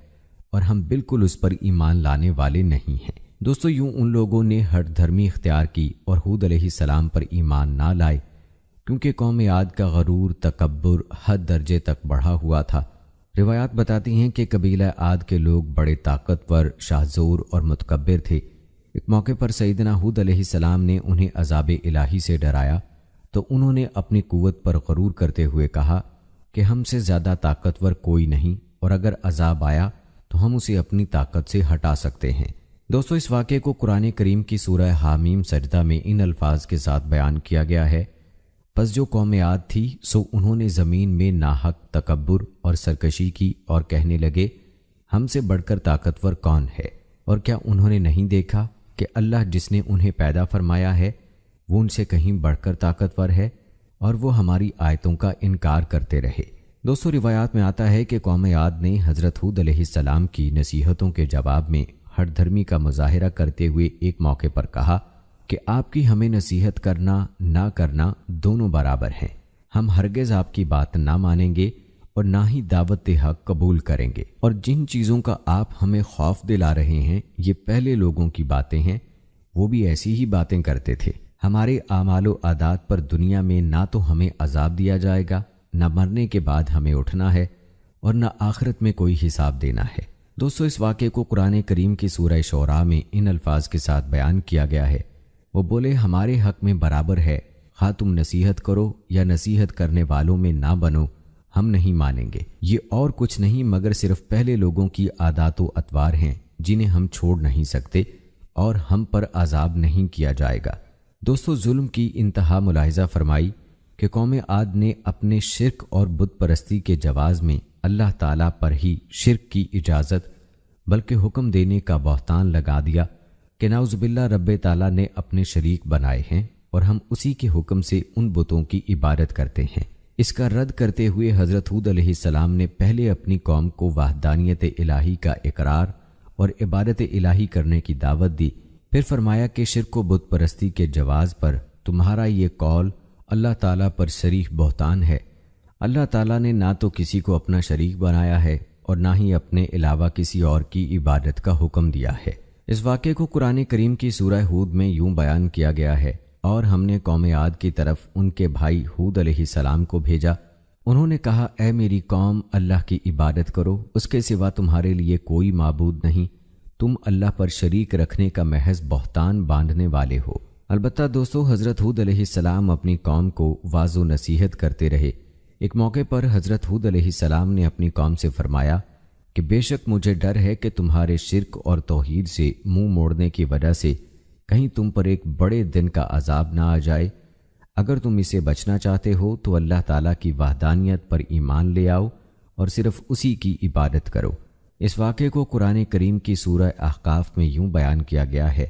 اور ہم بالکل اس پر ایمان لانے والے نہیں ہیں۔ دوستو، یوں ان لوگوں نے ہٹ دھرمی اختیار کی اور ہود علیہ السلام پر ایمان نہ لائے کیونکہ قوم عاد کا غرور تکبر حد درجے تک بڑھا ہوا تھا۔ روایات بتاتی ہیں کہ قبیلہ عاد کے لوگ بڑے طاقتور، شاہزور اور متکبر تھے۔ ایک موقع پر سیدنا ہود علیہ السلام نے انہیں عذاب الہی سے ڈرایا تو انہوں نے اپنی قوت پر غرور کرتے ہوئے کہا کہ ہم سے زیادہ طاقتور کوئی نہیں اور اگر عذاب آیا تو ہم اسے اپنی طاقت سے ہٹا سکتے ہیں۔ دوستو، اس واقعے کو قرآن کریم کی سورہ حامیم سجدہ میں ان الفاظ کے ساتھ بیان کیا گیا ہے: پس جو قوم عاد تھی سو انہوں نے زمین میں ناحق تکبر اور سرکشی کی اور کہنے لگے ہم سے بڑھ کر طاقتور کون ہے؟ اور کیا انہوں نے نہیں دیکھا کہ اللہ جس نے انہیں پیدا فرمایا ہے وہ ان سے کہیں بڑھ کر طاقتور ہے؟ اور وہ ہماری آیتوں کا انکار کرتے رہے۔ دوستو، روایات میں آتا ہے کہ قوم عاد نے حضرت ہود علیہ السلام کی نصیحتوں کے جواب میں ہٹ دھرمی کا مظاہرہ کرتے ہوئے ایک موقع پر کہا کہ آپ کی ہمیں نصیحت کرنا نہ کرنا دونوں برابر ہیں، ہم ہرگز آپ کی بات نہ مانیں گے اور نہ ہی دعوت حق قبول کریں گے، اور جن چیزوں کا آپ ہمیں خوف دلا رہے ہیں یہ پہلے لوگوں کی باتیں ہیں، وہ بھی ایسی ہی باتیں کرتے تھے۔ ہمارے اعمال و عادات پر دنیا میں نہ تو ہمیں عذاب دیا جائے گا، نہ مرنے کے بعد ہمیں اٹھنا ہے اور نہ آخرت میں کوئی حساب دینا ہے۔ دوستو، اس واقعے کو قرآن کریم کی سورہ شعراء میں ان الفاظ کے ساتھ بیان کیا گیا ہے: وہ بولے ہمارے حق میں برابر ہے، خواہ تم نصیحت کرو یا نصیحت کرنے والوں میں نہ بنو، ہم نہیں مانیں گے۔ یہ اور کچھ نہیں مگر صرف پہلے لوگوں کی عادات و اطوار ہیں جنہیں ہم چھوڑ نہیں سکتے اور ہم پر عذاب نہیں کیا جائے گا۔ دوستو، ظلم کی انتہا ملاحظہ فرمائی کہ قوم عاد نے اپنے شرک اور بت پرستی کے جواز میں اللہ تعالیٰ پر ہی شرک کی اجازت بلکہ حکم دینے کا بہتان لگا دیا کہ نعوذ باللہ رب تعالیٰ نے اپنے شریک بنائے ہیں اور ہم اسی کے حکم سے ان بتوں کی عبادت کرتے ہیں۔ اس کا رد کرتے ہوئے حضرت ہود علیہ السلام نے پہلے اپنی قوم کو وحدانیت الہی کا اقرار اور عبادت الہی کرنے کی دعوت دی۔ پھر فرمایا کہ شرک و بت پرستی کے جواز پر تمہارا یہ قول اللہ تعالیٰ پر صریح بہتان ہے۔ اللہ تعالیٰ نے نہ تو کسی کو اپنا شریک بنایا ہے اور نہ ہی اپنے علاوہ کسی اور کی عبادت کا حکم دیا ہے۔ اس واقعے کو قرآن کریم کی سورہ ہود میں یوں بیان کیا گیا ہے، اور ہم نے قوم عاد کی طرف ان کے بھائی ہود علیہ السلام کو بھیجا۔ انہوں نے کہا، اے میری قوم، اللہ کی عبادت کرو، اس کے سوا تمہارے لیے کوئی معبود نہیں، تم اللہ پر شریک رکھنے کا محض بہتان باندھنے والے ہو۔ البتہ دوستو، حضرت ہود علیہ السلام اپنی قوم کو واضح و نصیحت کرتے رہے۔ ایک موقع پر حضرت ہود علیہ السلام نے اپنی قوم سے فرمایا کہ بے شک مجھے ڈر ہے کہ تمہارے شرک اور توحید سے منہ موڑنے کی وجہ سے کہیں تم پر ایک بڑے دن کا عذاب نہ آ جائے۔ اگر تم اسے بچنا چاہتے ہو تو اللہ تعالیٰ کی وحدانیت پر ایمان لے آؤ اور صرف اسی کی عبادت کرو۔ اس واقعے کو قرآن کریم کی سورہ احقاف میں یوں بیان کیا گیا ہے،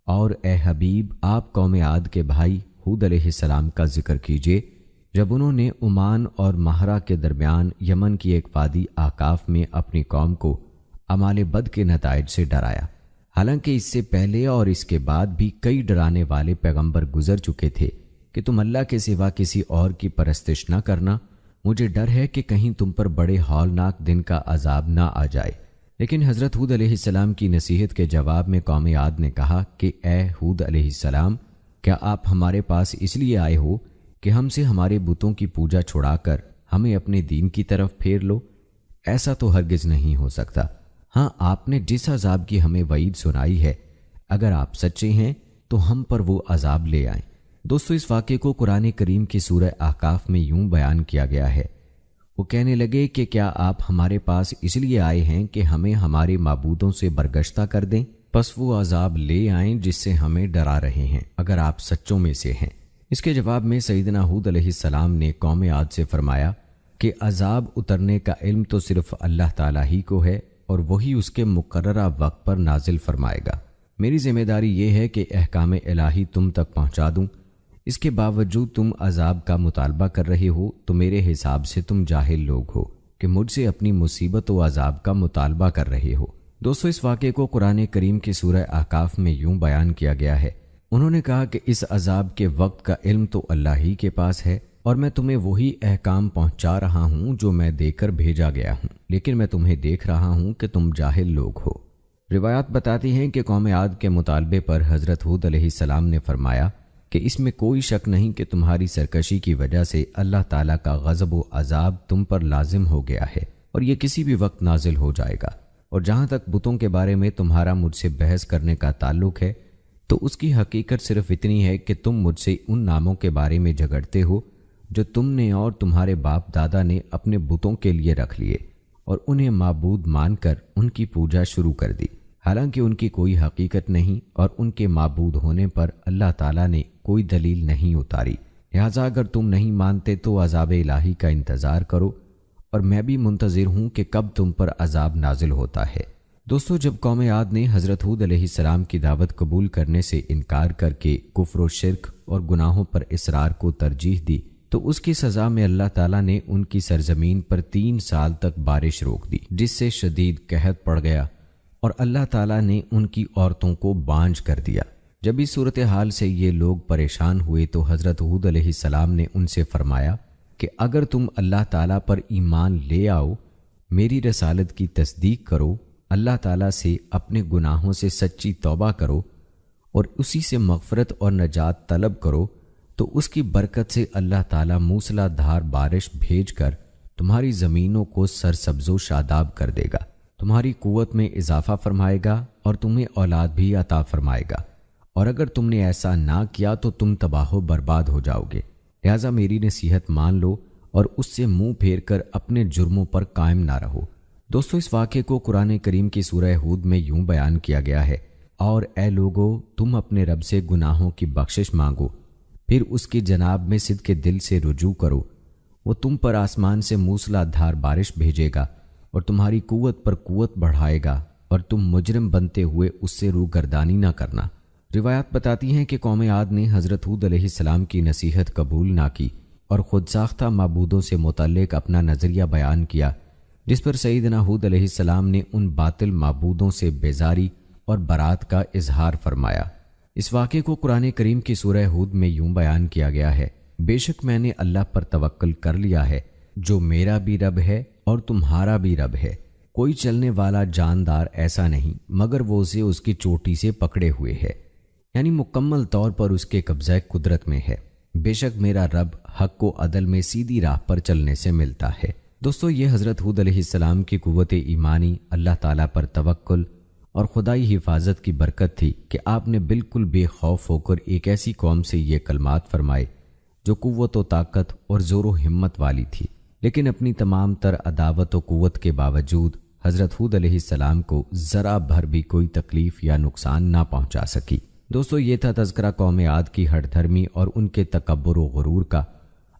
اور اے حبیب، آپ قوم عاد کے بھائی ہود علیہ السلام کا ذکر کیجئے جب انہوں نے عمان اور مہرہ کے درمیان یمن کی ایک وادی احقاف میں اپنی قوم کو اعمال بد کے نتائج سے ڈرایا۔ حالانکہ اس سے پہلے اور اس کے بعد بھی کئی ڈرانے والے پیغمبر گزر چکے تھے کہ تم اللہ کے سوا کسی اور کی پرستش نہ کرنا، مجھے ڈر ہے کہ کہیں تم پر بڑے ہولناک دن کا عذاب نہ آ جائے۔ لیکن حضرت ہود علیہ السلام کی نصیحت کے جواب میں قوم عاد نے کہا کہ اے ہود علیہ السلام، کیا آپ ہمارے پاس اس لیے آئے ہو کہ ہم سے ہمارے بتوں کی پوجا چھڑا کر ہمیں اپنے دین کی طرف پھیر لو؟ ایسا تو ہرگز نہیں ہو سکتا۔ ہاں، آپ نے جس عذاب کی ہمیں وعید سنائی ہے، اگر آپ سچے ہیں تو ہم پر وہ عذاب لے آئیں۔ دوستو، اس واقعے کو قرآن کریم کی سورہ احقاف میں یوں بیان کیا گیا ہے، وہ کہنے لگے کہ کیا آپ ہمارے پاس اس لیے آئے ہیں کہ ہمیں ہمارے معبودوں سے برگشتہ کر دیں؟ پس وہ عذاب لے آئیں جس سے ہمیں ڈرا رہے ہیں، اگر آپ سچوں میں سے ہیں۔ اس کے جواب میں سیدنا ہود علیہ السلام نے قوم عاد سے فرمایا کہ عذاب اترنے کا علم تو صرف اللہ تعالیٰ ہی کو ہے، اور وہی اس کے مقررہ وقت پر نازل فرمائے گا۔ میری ذمہ داری یہ ہے کہ احکام الہی تم تک پہنچا دوں۔ اس کے باوجود تم عذاب کا مطالبہ کر رہے ہو تو میرے حساب سے تم جاہل لوگ ہو کہ مجھ سے اپنی مصیبت و عذاب کا مطالبہ کر رہے ہو۔ دوستو، اس واقعے کو قرآن کریم کی سورہ احقاف میں یوں بیان کیا گیا ہے، انہوں نے کہا کہ اس عذاب کے وقت کا علم تو اللہ ہی کے پاس ہے، اور میں تمہیں وہی احکام پہنچا رہا ہوں جو میں دے کر بھیجا گیا ہوں، لیکن میں تمہیں دیکھ رہا ہوں کہ تم جاہل لوگ ہو۔ روایات بتاتی ہیں کہ قوم عاد کے مطالبے پر حضرت ہود علیہ السلام نے فرمایا کہ اس میں کوئی شک نہیں کہ تمہاری سرکشی کی وجہ سے اللہ تعالیٰ کا غضب و عذاب تم پر لازم ہو گیا ہے، اور یہ کسی بھی وقت نازل ہو جائے گا۔ اور جہاں تک بتوں کے بارے میں تمہارا مجھ سے بحث کرنے کا تعلق ہے تو اس کی حقیقت صرف اتنی ہے کہ تم مجھ سے ان ناموں کے بارے میں جھگڑتے ہو جو تم نے اور تمہارے باپ دادا نے اپنے بتوں کے لیے رکھ لیے اور انہیں معبود مان کر ان کی پوجا شروع کر دی، حالانکہ ان کی کوئی حقیقت نہیں اور ان کے معبود ہونے پر اللہ تعالیٰ نے کوئی دلیل نہیں اتاری۔ لہٰذا اگر تم نہیں مانتے تو عذاب الہی کا انتظار کرو، اور میں بھی منتظر ہوں کہ کب تم پر عذاب نازل ہوتا ہے۔ دوستو، جب قوم عاد نے حضرت ہود علیہ السلام کی دعوت قبول کرنے سے انکار کر کے کفر و شرک اور گناہوں پر اصرار کو ترجیح دی تو اس کی سزا میں اللہ تعالیٰ نے ان کی سرزمین پر 3 سال تک بارش روک دی، جس سے شدید قحط پڑ گیا اور اللہ تعالیٰ نے ان کی عورتوں کو بانجھ کر دیا۔ جب اس صورتحال سے یہ لوگ پریشان ہوئے تو حضرت ہود علیہ السلام نے ان سے فرمایا کہ اگر تم اللہ تعالیٰ پر ایمان لے آؤ، میری رسالت کی تصدیق کرو، اللہ تعالیٰ سے اپنے گناہوں سے سچی توبہ کرو اور اسی سے مغفرت اور نجات طلب کرو، تو اس کی برکت سے اللہ تعالیٰ موسلا دھار بارش بھیج کر تمہاری زمینوں کو سرسبز و شاداب کر دے گا، تمہاری قوت میں اضافہ فرمائے گا اور تمہیں اولاد بھی عطا فرمائے گا، اور اگر تم نے ایسا نہ کیا تو تم تباہ و برباد ہو جاؤ گے۔ لہٰذا میری نصیحت مان لو اور اس سے منہ پھیر کر اپنے جرموں پر قائم نہ رہو۔ دوستو، اس واقعے کو قرآن کریم کی سورہ ہود میں یوں بیان کیا گیا ہے، اور اے لوگو، تم اپنے رب سے گناہوں کی بخشش مانگو، پھر اس کی جناب میں صدق دل سے رجوع کرو، وہ تم پر آسمان سے موسلا دھار بارش بھیجے گا اور تمہاری قوت پر قوت بڑھائے گا، اور تم مجرم بنتے ہوئے اس سے روگردانی نہ کرنا۔ روایات بتاتی ہیں کہ قوم عاد نے حضرت ہود علیہ السلام کی نصیحت قبول نہ کی اور خود ساختہ معبودوں سے متعلق اپنا نظریہ بیان کیا، جس پر سیدنا ہود علیہ السلام نے ان باطل معبودوں سے بیزاری اور برات کا اظہار فرمایا۔ اس واقعے کو قرآن کریم کی سورہ ہود میں یوں بیان کیا گیا ہے: بے شک میں نے اللہ پر توکل کر لیا ہے، جو میرا بھی رب ہے اور تمہارا بھی رب ہے۔ کوئی چلنے والا جاندار ایسا نہیں مگر وہ اسے اس کی چوٹی سے پکڑے ہوئے ہے، یعنی مکمل طور پر اس کے قبضہ قدرت میں ہے۔ بے شک میرا رب حق و عدل میں سیدھی راہ پر چلنے سے ملتا ہے۔ دوستو، یہ حضرت ہود علیہ السلام کی قوت ایمانی، اللہ تعالیٰ پر توکل اور خدائی حفاظت کی برکت تھی کہ آپ نے بالکل بے خوف ہو کر ایک ایسی قوم سے یہ کلمات فرمائے جو قوت و طاقت اور زور و ہمت والی تھی، لیکن اپنی تمام تر عداوت و قوت کے باوجود حضرت ہود علیہ السلام کو ذرا بھر بھی کوئی تکلیف یا نقصان نہ پہنچا سکی۔ دوستو، یہ تھا تذکرہ قوم عاد کی ہٹ دھرمی اور ان کے تکبر و غرور کا۔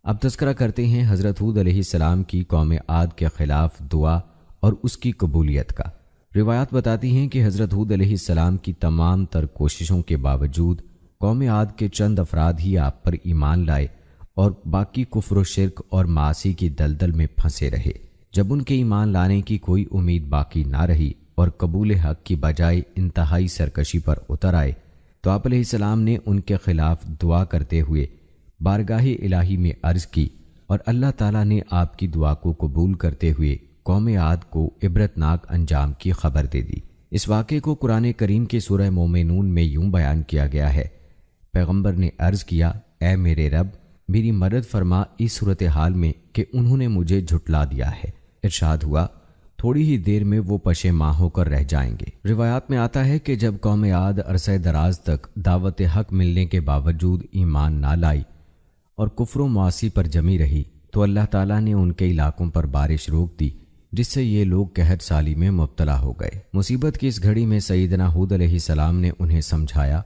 اب تذکرہ کرتے ہیں حضرت ہود علیہ السلام کی قوم عاد کے خلاف دعا اور اس کی قبولیت کا۔ روایات بتاتی ہیں کہ حضرت ہود علیہ السلام کی تمام تر کوششوں کے باوجود قوم عاد کے چند افراد ہی آپ پر ایمان لائے اور باقی کفر و شرک اور معاصی کی دلدل میں پھنسے رہے۔ جب ان کے ایمان لانے کی کوئی امید باقی نہ رہی اور قبول حق کی بجائے انتہائی سرکشی پر اتر آئے تو آپ علیہ السلام نے ان کے خلاف دعا کرتے ہوئے بارگاہ الہی میں عرض کی، اور اللہ تعالیٰ نے آپ کی دعا کو قبول کرتے ہوئے قوم عاد کو عبرتناک انجام کی خبر دے دی۔ اس واقعے کو قرآن کریم کی سورہ مومنون میں یوں بیان کیا گیا ہے: پیغمبر نے عرض کیا، اے میرے رب، میری مدد فرما اس صورتحال میں کہ انہوں نے مجھے جھٹلا دیا ہے۔ ارشاد ہوا، تھوڑی ہی دیر میں وہ پشیماں ہو کر رہ جائیں گے۔ روایات میں آتا ہے کہ جب قوم عاد عرصہ دراز تک دعوت حق ملنے کے باوجود ایمان نہ لائی اور کفر و معاصی پر جمی رہی تو اللہ تعالیٰ نے ان کے علاقوں پر بارش روک دی، جس سے یہ لوگ قحط سالی میں مبتلا ہو گئے۔ مصیبت کی اس گھڑی میں سیدنا ہود علیہ السلام نے انہیں سمجھایا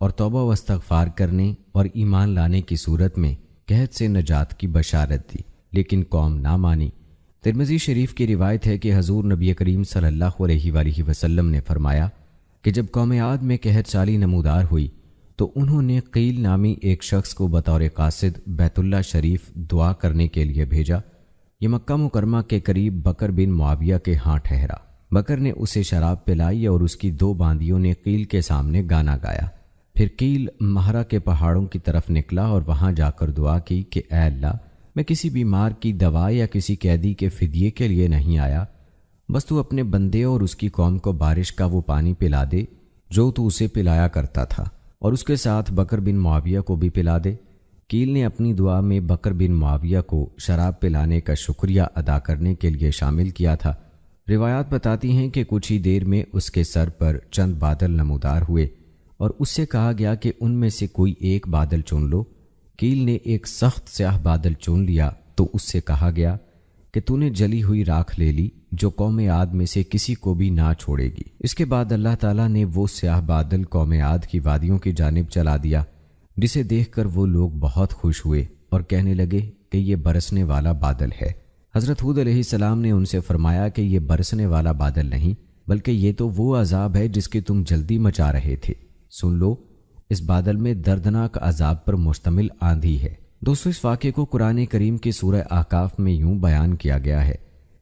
اور توبہ و استغفار کرنے اور ایمان لانے کی صورت میں قحط سے نجات کی بشارت دی، لیکن قوم نہ مانی۔ ترمذی شریف کی روایت ہے کہ حضور نبی کریم صلی اللہ علیہ وآلہ وسلم نے فرمایا کہ جب قوم عاد میں قحط سالی نمودار ہوئی تو انہوں نے قیل نامی ایک شخص کو بطور قاصد بیت اللہ شریف دعا کرنے کے لیے بھیجا۔ یہ مکہ مکرمہ کے قریب بکر بن معاویہ کے ہاں ٹھہرا۔ بکر نے اسے شراب پلائی اور اس کی دو باندیوں نے قیل کے سامنے گانا گایا۔ پھر قیل مہرہ کے پہاڑوں کی طرف نکلا اور وہاں جا کر دعا کی کہ اے اللہ، میں کسی بیمار کی دوا یا کسی قیدی کے فدیے کے لیے نہیں آیا، بس تو اپنے بندے اور اس کی قوم کو بارش کا وہ پانی پلا دے جو تو اسے پلایا کرتا تھا، اور اس کے ساتھ بکر بن معاویہ کو بھی پلا دے۔ قیل نے اپنی دعا میں بکر بن معاویہ کو شراب پلانے کا شکریہ ادا کرنے کے لیے شامل کیا تھا۔ روایات بتاتی ہیں کہ کچھ ہی دیر میں اس کے سر پر چند بادل نمودار ہوئے اور اس سے کہا گیا کہ ان میں سے کوئی ایک بادل چن لو۔ قیل نے ایک سخت سیاہ بادل چن لیا تو اس سے کہا گیا کہ تو نے جلی ہوئی راکھ لے لی جو قوم عاد میں سے کسی کو بھی نہ چھوڑے گی۔ اس کے بعد اللہ تعالیٰ نے وہ سیاہ بادل قوم عاد کی وادیوں کی جانب چلا دیا، جسے دیکھ کر وہ لوگ بہت خوش ہوئے اور کہنے لگے کہ یہ برسنے والا بادل ہے۔ حضرت ہود علیہ السلام نے ان سے فرمایا کہ یہ برسنے والا بادل نہیں بلکہ یہ تو وہ عذاب ہے جس کی تم جلدی مچا رہے تھے۔ سن لو، اس بادل میں دردناک عذاب پر مشتمل آندھی ہے۔ دوستو، اس واقعے کو قرآن کریم کی سورہ احقاف میں یوں بیان کیا گیا ہے: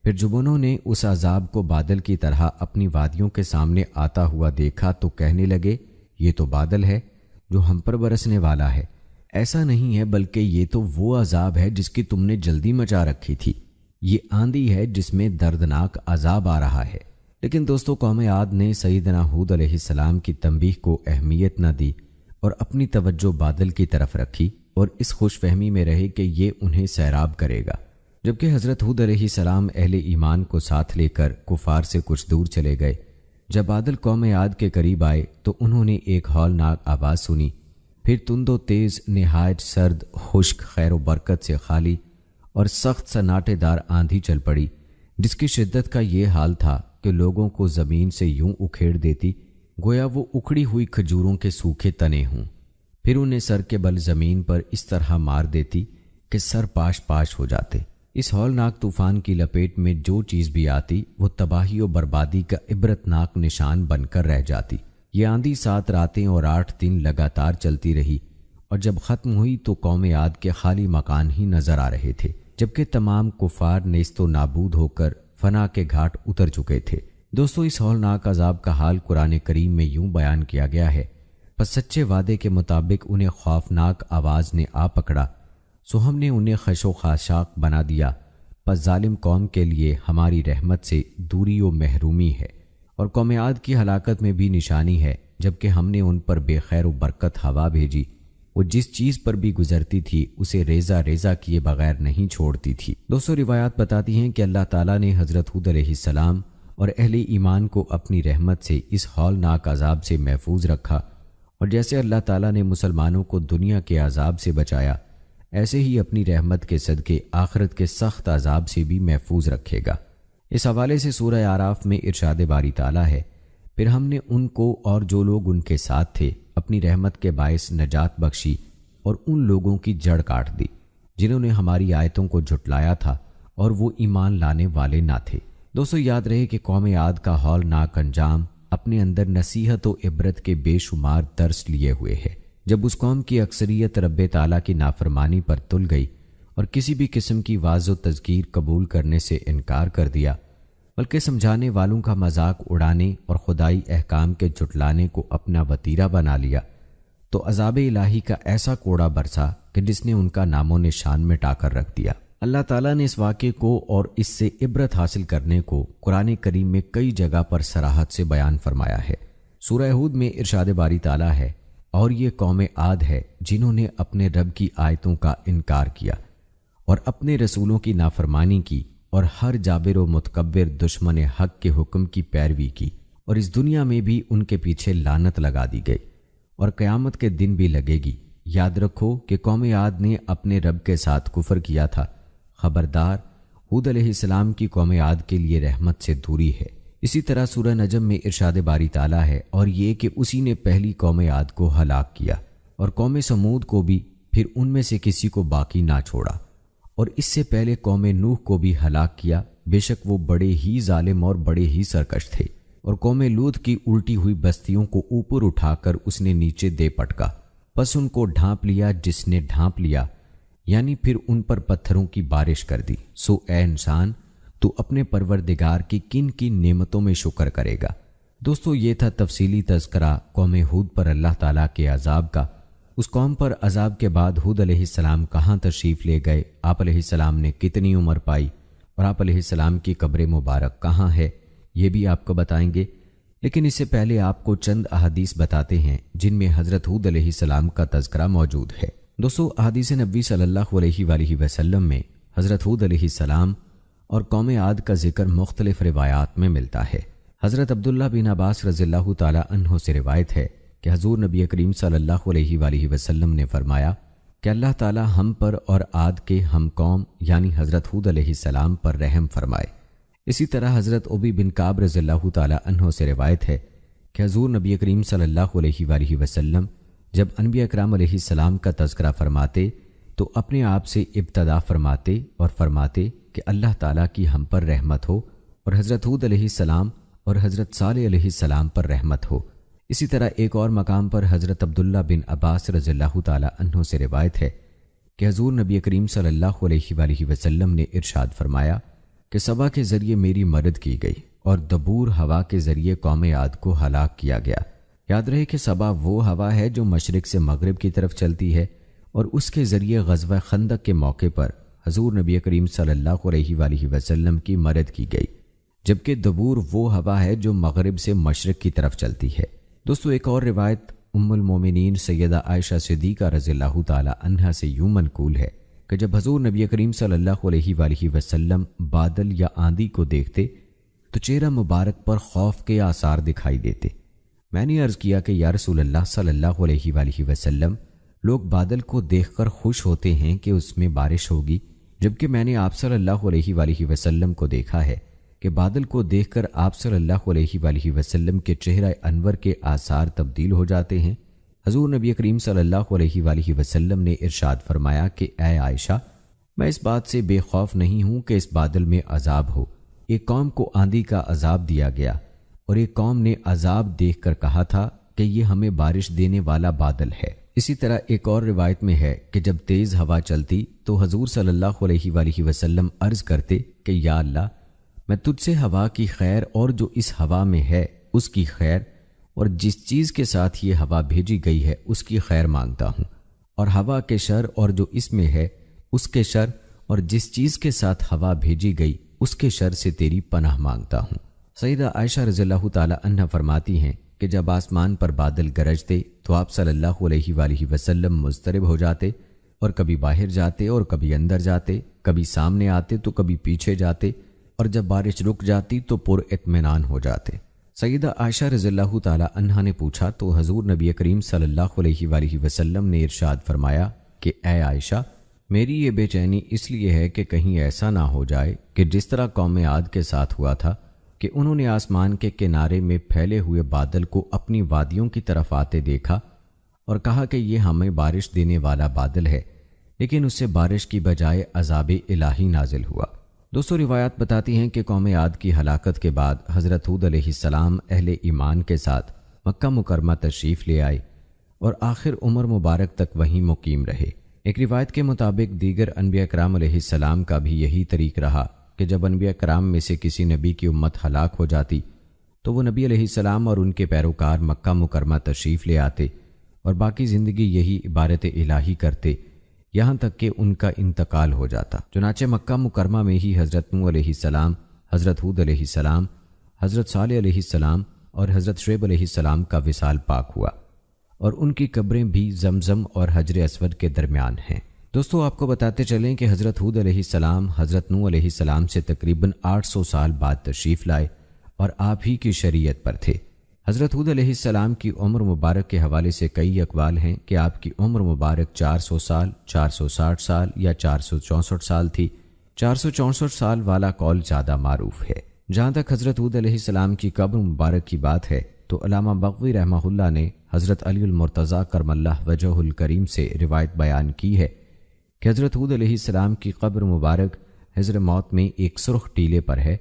پھر جب انہوں نے اس عذاب کو بادل کی طرح اپنی وادیوں کے سامنے آتا ہوا دیکھا تو کہنے لگے، یہ تو بادل ہے جو ہم پر برسنے والا ہے۔ ایسا نہیں ہے بلکہ یہ تو وہ عذاب ہے جس کی تم نے جلدی مچا رکھی تھی۔ یہ آندھی ہے جس میں دردناک عذاب آ رہا ہے۔ لیکن دوستو، قوم عاد نے سیدنا ہود علیہ السلام کی تنبیہ کو اہمیت نہ دی اور اپنی توجہ بادل کی طرف رکھی اور اس خوش فہمی میں رہے کہ یہ انہیں سیراب کرے گا، جبکہ حضرت ہود علیہ السلام اہل ایمان کو ساتھ لے کر کفار سے کچھ دور چلے گئے۔ جب بادل قوم عاد کے قریب آئے تو انہوں نے ایک ہولناک آواز سنی، پھر تند و تیز، نہایت سرد، خشک، خیر و برکت سے خالی اور سخت سناٹے دار آندھی چل پڑی، جس کی شدت کا یہ حال تھا کہ لوگوں کو زمین سے یوں اکھیڑ دیتی گویا وہ اکھڑی ہوئی کھجوروں کے سوکھے تنے ہوں، پھر انہیں سر کے بل زمین پر اس طرح مار دیتی کہ سر پاش پاش ہو جاتے۔ اس ہولناک طوفان کی لپیٹ میں جو چیز بھی آتی وہ تباہی و بربادی کا عبرتناک نشان بن کر رہ جاتی۔ یہ آندھی 7 راتیں اور 8 دن لگاتار چلتی رہی، اور جب ختم ہوئی تو قوم عاد کے خالی مکان ہی نظر آ رہے تھے، جبکہ تمام کفار نیست و نابود ہو کر فنا کے گھاٹ اتر چکے تھے۔ دوستو، اس ہولناک عذاب کا حال قرآن کریم میں یوں بیان کیا گیا ہے: پس سچے وعدے کے مطابق انہیں خوفناک آواز نے آ پکڑا، سو ہم نے انہیں خش و خاشاک بنا دیا۔ پس ظالم قوم کے لیے ہماری رحمت سے دوری و محرومی ہے، اور قوم عاد کی ہلاکت میں بھی نشانی ہے، جبکہ ہم نے ان پر بے خیر و برکت ہوا بھیجی، وہ جس چیز پر بھی گزرتی تھی اسے ریزہ ریزہ کیے بغیر نہیں چھوڑتی تھی۔ دوستو، روایات بتاتی ہیں کہ اللہ تعالیٰ نے حضرت ہود علیہ السلام اور اہل ایمان کو اپنی رحمت سے اس ہولناک عذاب سے محفوظ رکھا، اور جیسے اللہ تعالیٰ نے مسلمانوں کو دنیا کے عذاب سے بچایا، ایسے ہی اپنی رحمت کے صدقے آخرت کے سخت عذاب سے بھی محفوظ رکھے گا۔ اس حوالے سے سورہ اعراف میں ارشاد باری تعالیٰ ہے: پھر ہم نے ان کو اور جو لوگ ان کے ساتھ تھے اپنی رحمت کے باعث نجات بخشی، اور ان لوگوں کی جڑ کاٹ دی جنہوں نے ہماری آیتوں کو جھٹلایا تھا اور وہ ایمان لانے والے نہ تھے۔ دوستو، یاد رہے کہ قوم عاد کا ہولناک انجام اپنے اندر نصیحت و عبرت کے بے شمار درس لیے ہوئے ہے۔ جب اس قوم کی اکثریت رب تعالیٰ کی نافرمانی پر تل گئی اور کسی بھی قسم کی واعظ و تذکیر قبول کرنے سے انکار کر دیا، بلکہ سمجھانے والوں کا مذاق اڑانے اور خدائی احکام کے جھٹلانے کو اپنا وتیرہ بنا لیا، تو عذاب الہی کا ایسا کوڑا برسا کہ جس نے ان کا نام و نشان مٹا کر رکھ دیا۔ اللہ تعالیٰ نے اس واقعے کو اور اس سے عبرت حاصل کرنے کو قرآن کریم میں کئی جگہ پر صراحت سے بیان فرمایا ہے۔ سورہ ہود میں ارشاد باری تعالیٰ ہے: اور یہ قوم عاد ہے جنہوں نے اپنے رب کی آیتوں کا انکار کیا اور اپنے رسولوں کی نافرمانی کی، اور ہر جابر و متکبر دشمن حق کے حکم کی پیروی کی، اور اس دنیا میں بھی ان کے پیچھے لعنت لگا دی گئی، اور قیامت کے دن بھی لگے گی۔ یاد رکھو کہ قوم عاد نے اپنے رب کے ساتھ کفر کیا تھا۔ خبردار، ہود علیہ السلام کی قوم عاد کے لیے رحمت سے دوری ہے۔ اسی طرح سورہ نجم میں ارشاد باری تعالیٰ ہے: اور یہ کہ اسی نے پہلی قوم عاد کو ہلاک کیا، اور قوم سمود کو بھی، پھر ان میں سے کسی کو باقی نہ چھوڑا، اور اس سے پہلے قوم نوح کو بھی ہلاک کیا، بے شک وہ بڑے ہی ظالم اور بڑے ہی سرکش تھے۔ اور قوم لوط کی الٹی ہوئی بستیوں کو اوپر اٹھا کر اس نے نیچے دے پٹکا، پس ان کو ڈھانپ لیا جس نے ڈھانپ لیا، یعنی پھر ان پر پتھروں کی بارش کر دی۔ سو اے انسان، تو اپنے پروردگار کی کن کن نعمتوں میں شکر کرے گا۔ دوستو، یہ تھا تفصیلی تذکرہ قوم ہود پر اللہ تعالیٰ کے عذاب کا۔ اس قوم پر عذاب کے بعد ہود علیہ السلام کہاں تشریف لے گئے، آپ علیہ السلام نے کتنی عمر پائی، اور آپ علیہ السلام کی قبر مبارک کہاں ہے، یہ بھی آپ کو بتائیں گے۔ لیکن اس سے پہلے آپ کو چند احادیث بتاتے ہیں جن میں حضرت ہود علیہ السلام کا تذکرہ موجود ہے۔ دوستو، احادیث نبی صلی اللہ علیہ وآلہ وسلم میں حضرت ہود علیہ السلام اور قوم عاد کا ذکر مختلف روایات میں ملتا ہے۔ حضرت عبداللہ بن عباس رضی اللہ تعالی عنہ سے روایت ہے کہ حضور نبی کریم صلی اللہ علیہ وآلہ وسلم نے فرمایا کہ اللہ تعالی ہم پر اور عاد کے ہم قوم یعنی حضرت ہود علیہ السلام پر رحم فرمائے۔ اسی طرح حضرت ابی بن کعب رضی اللہ تعالی عنہ سے روایت ہے کہ حضور نبی کریم صلی اللہ علیہ وآلہ وسلم جب انبیاء اکرام علیہ السلام کا تذکرہ فرماتے تو اپنے آپ سے ابتدا فرماتے اور فرماتے کہ اللہ تعالیٰ کی ہم پر رحمت ہو، اور حضرت ہود علیہ السلام اور حضرت صالح علیہ السلام پر رحمت ہو۔ اسی طرح ایک اور مقام پر حضرت عبداللہ بن عباس رضی اللہ تعالی عنہ سے روایت ہے کہ حضور نبی کریم صلی اللہ علیہ وآلہ وسلم نے ارشاد فرمایا کہ سبا کے ذریعے میری مدد کی گئی اور دبور ہوا کے ذریعے قوم عاد کو ہلاک کیا گیا۔ یاد رہے کہ سبا وہ ہوا ہے جو مشرق سے مغرب کی طرف چلتی ہے، اور اس کے ذریعے غزوہ خندق کے موقع پر حضور نبی کریم صلی اللہ علیہ وآلہ وسلم کی مدد کی گئی، جبکہ دبور وہ ہوا ہے جو مغرب سے مشرق کی طرف چلتی ہے۔ دوستو، ایک اور روایت ام المومنین سیدہ عائشہ صدیقہ رضی اللہ تعالی عنہا سے یوں منقول ہے کہ جب حضور نبی کریم صلی اللہ علیہ وآلہ وسلم بادل یا آندھی کو دیکھتے تو چہرہ مبارک پر خوف کے آثار دکھائی دیتے۔ میں نے عرض کیا کہ یا رسول اللہ صلی اللہ علیہ وآلہ وسلم، لوگ بادل کو دیکھ کر خوش ہوتے ہیں کہ اس میں بارش ہوگی، جبکہ میں نے آپ صلی اللہ علیہ وآلہ وسلم کو دیکھا ہے کہ بادل کو دیکھ کر آپ صلی اللہ علیہ وآلہ وسلم کے چہرہ انور کے آثار تبدیل ہو جاتے ہیں۔ حضور نبی کریم صلی اللہ علیہ وآلہ وسلم نے ارشاد فرمایا کہ اے عائشہ، میں اس بات سے بے خوف نہیں ہوں کہ اس بادل میں عذاب ہو۔ ایک قوم کو آندھی کا عذاب دیا گیا، اور ایک قوم نے عذاب دیکھ کر کہا تھا کہ یہ ہمیں بارش دینے والا بادل ہے۔ اسی طرح ایک اور روایت میں ہے کہ جب تیز ہوا چلتی تو حضور صلی اللہ علیہ وآلہ وسلم عرض کرتے کہ یا اللہ، میں تجھ سے ہوا کی خیر اور جو اس ہوا میں ہے اس کی خیر، اور جس چیز کے ساتھ یہ ہوا بھیجی گئی ہے اس کی خیر مانگتا ہوں، اور ہوا کے شر اور جو اس میں ہے اس کے شر، اور جس چیز کے ساتھ ہوا بھیجی گئی اس کے شر سے تیری پناہ مانگتا ہوں۔ سیدہ عائشہ رضی اللہ تعالی عنہا فرماتی ہیں کہ جب آسمان پر بادل گرجتے تو آپ صلی اللہ علیہ وآلہ وسلم مضطرب ہو جاتے، اور کبھی باہر جاتے اور کبھی اندر جاتے، کبھی سامنے آتے تو کبھی پیچھے جاتے، اور جب بارش رک جاتی تو پر اطمینان ہو جاتے۔ سیدہ عائشہ رضی اللہ تعالی عنہا نے پوچھا تو حضور نبی کریم صلی اللہ علیہ وآلہ وسلم نے ارشاد فرمایا کہ اے عائشہ، میری یہ بے چینی اس لیے ہے کہ کہیں ایسا نہ ہو جائے کہ جس طرح قوم عاد کے ساتھ ہوا تھا کہ انہوں نے آسمان کے کنارے میں پھیلے ہوئے بادل کو اپنی وادیوں کی طرف آتے دیکھا اور کہا کہ یہ ہمیں بارش دینے والا بادل ہے، لیکن اس سے بارش کی بجائے عذاب الہی نازل ہوا۔ دوستو، روایات بتاتی ہیں کہ قوم عاد کی ہلاکت کے بعد حضرت ہود علیہ السلام اہل ایمان کے ساتھ مکہ مکرمہ تشریف لے آئے اور آخر عمر مبارک تک وہیں مقیم رہے۔ ایک روایت کے مطابق دیگر انبیاء کرام علیہ السلام کا بھی یہی طریق رہا کہ جب انبیاء کرام میں سے کسی نبی کی امت ہلاک ہو جاتی تو وہ نبی علیہ السلام اور ان کے پیروکار مکہ مکرمہ تشریف لے آتے اور باقی زندگی یہی عبادت الہی کرتے یہاں تک کہ ان کا انتقال ہو جاتا۔ چنانچہ مکہ مکرمہ میں ہی حضرت نوح علیہ السلام، حضرت ہود علیہ السلام، حضرت صالح علیہ السلام اور حضرت شعیب علیہ السلام کا وصال پاک ہوا، اور ان کی قبریں بھی زمزم اور حجر اسود کے درمیان ہیں۔ دوستو، آپ کو بتاتے چلیں کہ حضرت ہود علیہ السلام حضرت نوح علیہ السلام سے تقریباً 800 سال بعد تشریف لائے اور آپ ہی کی شریعت پر تھے۔ حضرت ہود علیہ السلام کی عمر مبارک کے حوالے سے کئی اقوال ہیں کہ آپ کی عمر مبارک 400 سال، 460 سال یا 464 سال تھی۔ 464 سال والا قول زیادہ معروف ہے۔ جہاں تک حضرت ہود علیہ السلام کی قبر مبارک کی بات ہے تو علامہ بغوی رحمہ اللہ نے حضرت علی المرتضیٰ کرم اللہ وجہہ الکریم سے روایت بیان کی ہے کہ حضرت ہود علیہ السلام کی قبر مبارک حضر موت میں ایک سرخ ٹیلے پر ہے،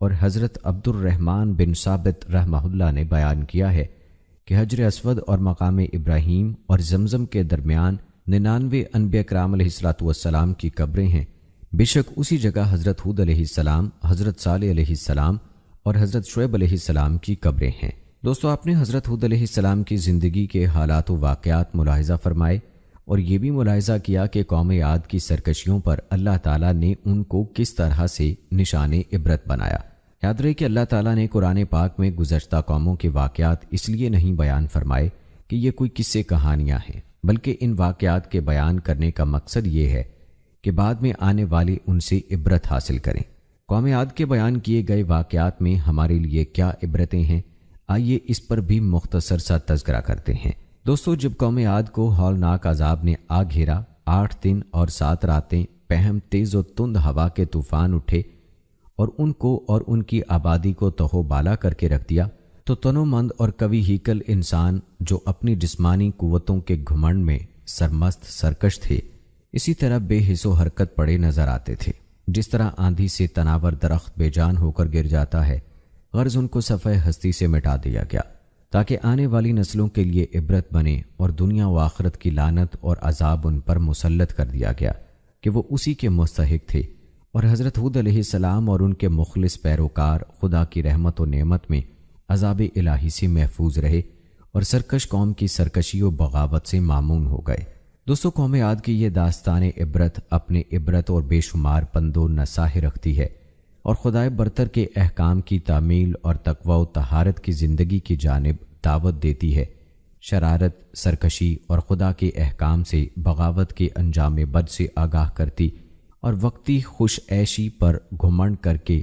اور حضرت عبد الرحمن بن ثابت رحمہ اللہ نے بیان کیا ہے کہ حجر اسود اور مقام ابراہیم اور زمزم کے درمیان 99 انبیاء کرام علیہ السلام کی قبریں ہیں۔ بے شک اسی جگہ حضرت ہود علیہ السلام، حضرت صالح علیہ السلام اور حضرت شعیب علیہ السلام کی قبریں ہیں۔ دوستو، آپ نے حضرت ہود علیہ السلام کی زندگی کے حالات و واقعات ملاحظہ فرمائے اور یہ بھی ملاحظہ کیا کہ قوم عاد کی سرکشیوں پر اللہ تعالیٰ نے ان کو کس طرح سے نشان عبرت بنایا۔ یاد رہے کہ اللہ تعالیٰ نے قرآن پاک میں گزشتہ قوموں کے واقعات اس لیے نہیں بیان فرمائے کہ یہ کوئی قصے کہانیاں ہیں، بلکہ ان واقعات کے بیان کرنے کا مقصد یہ ہے کہ بعد میں آنے والے ان سے عبرت حاصل کریں۔ قوم عاد کے بیان کیے گئے واقعات میں ہمارے لیے کیا عبرتیں ہیں، آئیے اس پر بھی مختصر سا تذکرہ کرتے ہیں۔ دوستو، جب قوم عاد کو ہولناک عذاب نے آ گھیرا، 8 دن اور 7 راتیں پہم تیز و تند ہوا کے طوفان اٹھے اور ان کو اور ان کی آبادی کو تہو بالا کر کے رکھ دیا، تو تنو مند اور قوی ہیکل انسان جو اپنی جسمانی قوتوں کے گھمنڈ میں سرمست سرکش تھے، اسی طرح بے حس و حرکت پڑے نظر آتے تھے۔ جس طرح آندھی سے تناور درخت بے جان ہو کر گر جاتا ہے، غرض ان کو صفحہ ہستی سے مٹا دیا گیا تاکہ آنے والی نسلوں کے لیے عبرت بنے، اور دنیا و آخرت کی لعنت اور عذاب ان پر مسلط کر دیا گیا کہ وہ اسی کے مستحق تھے، اور حضرت ہود علیہ السلام اور ان کے مخلص پیروکار خدا کی رحمت و نعمت میں عذاب الہی سے محفوظ رہے اور سرکش قوم کی سرکشی و بغاوت سے معمون ہو گئے۔ دوستو، قوم عاد کی یہ داستان عبرت اپنے عبرت اور بے شمار پند و نصائح رکھتی ہے اور خدائے برتر کے احکام کی تعمیل اور تقوی و طہارت کی زندگی کی جانب دعوت دیتی ہے۔ شرارت، سرکشی اور خدا کے احکام سے بغاوت کے انجام بد سے آگاہ کرتی اور وقتی خوش عیشی پر گھمنڈ کر کے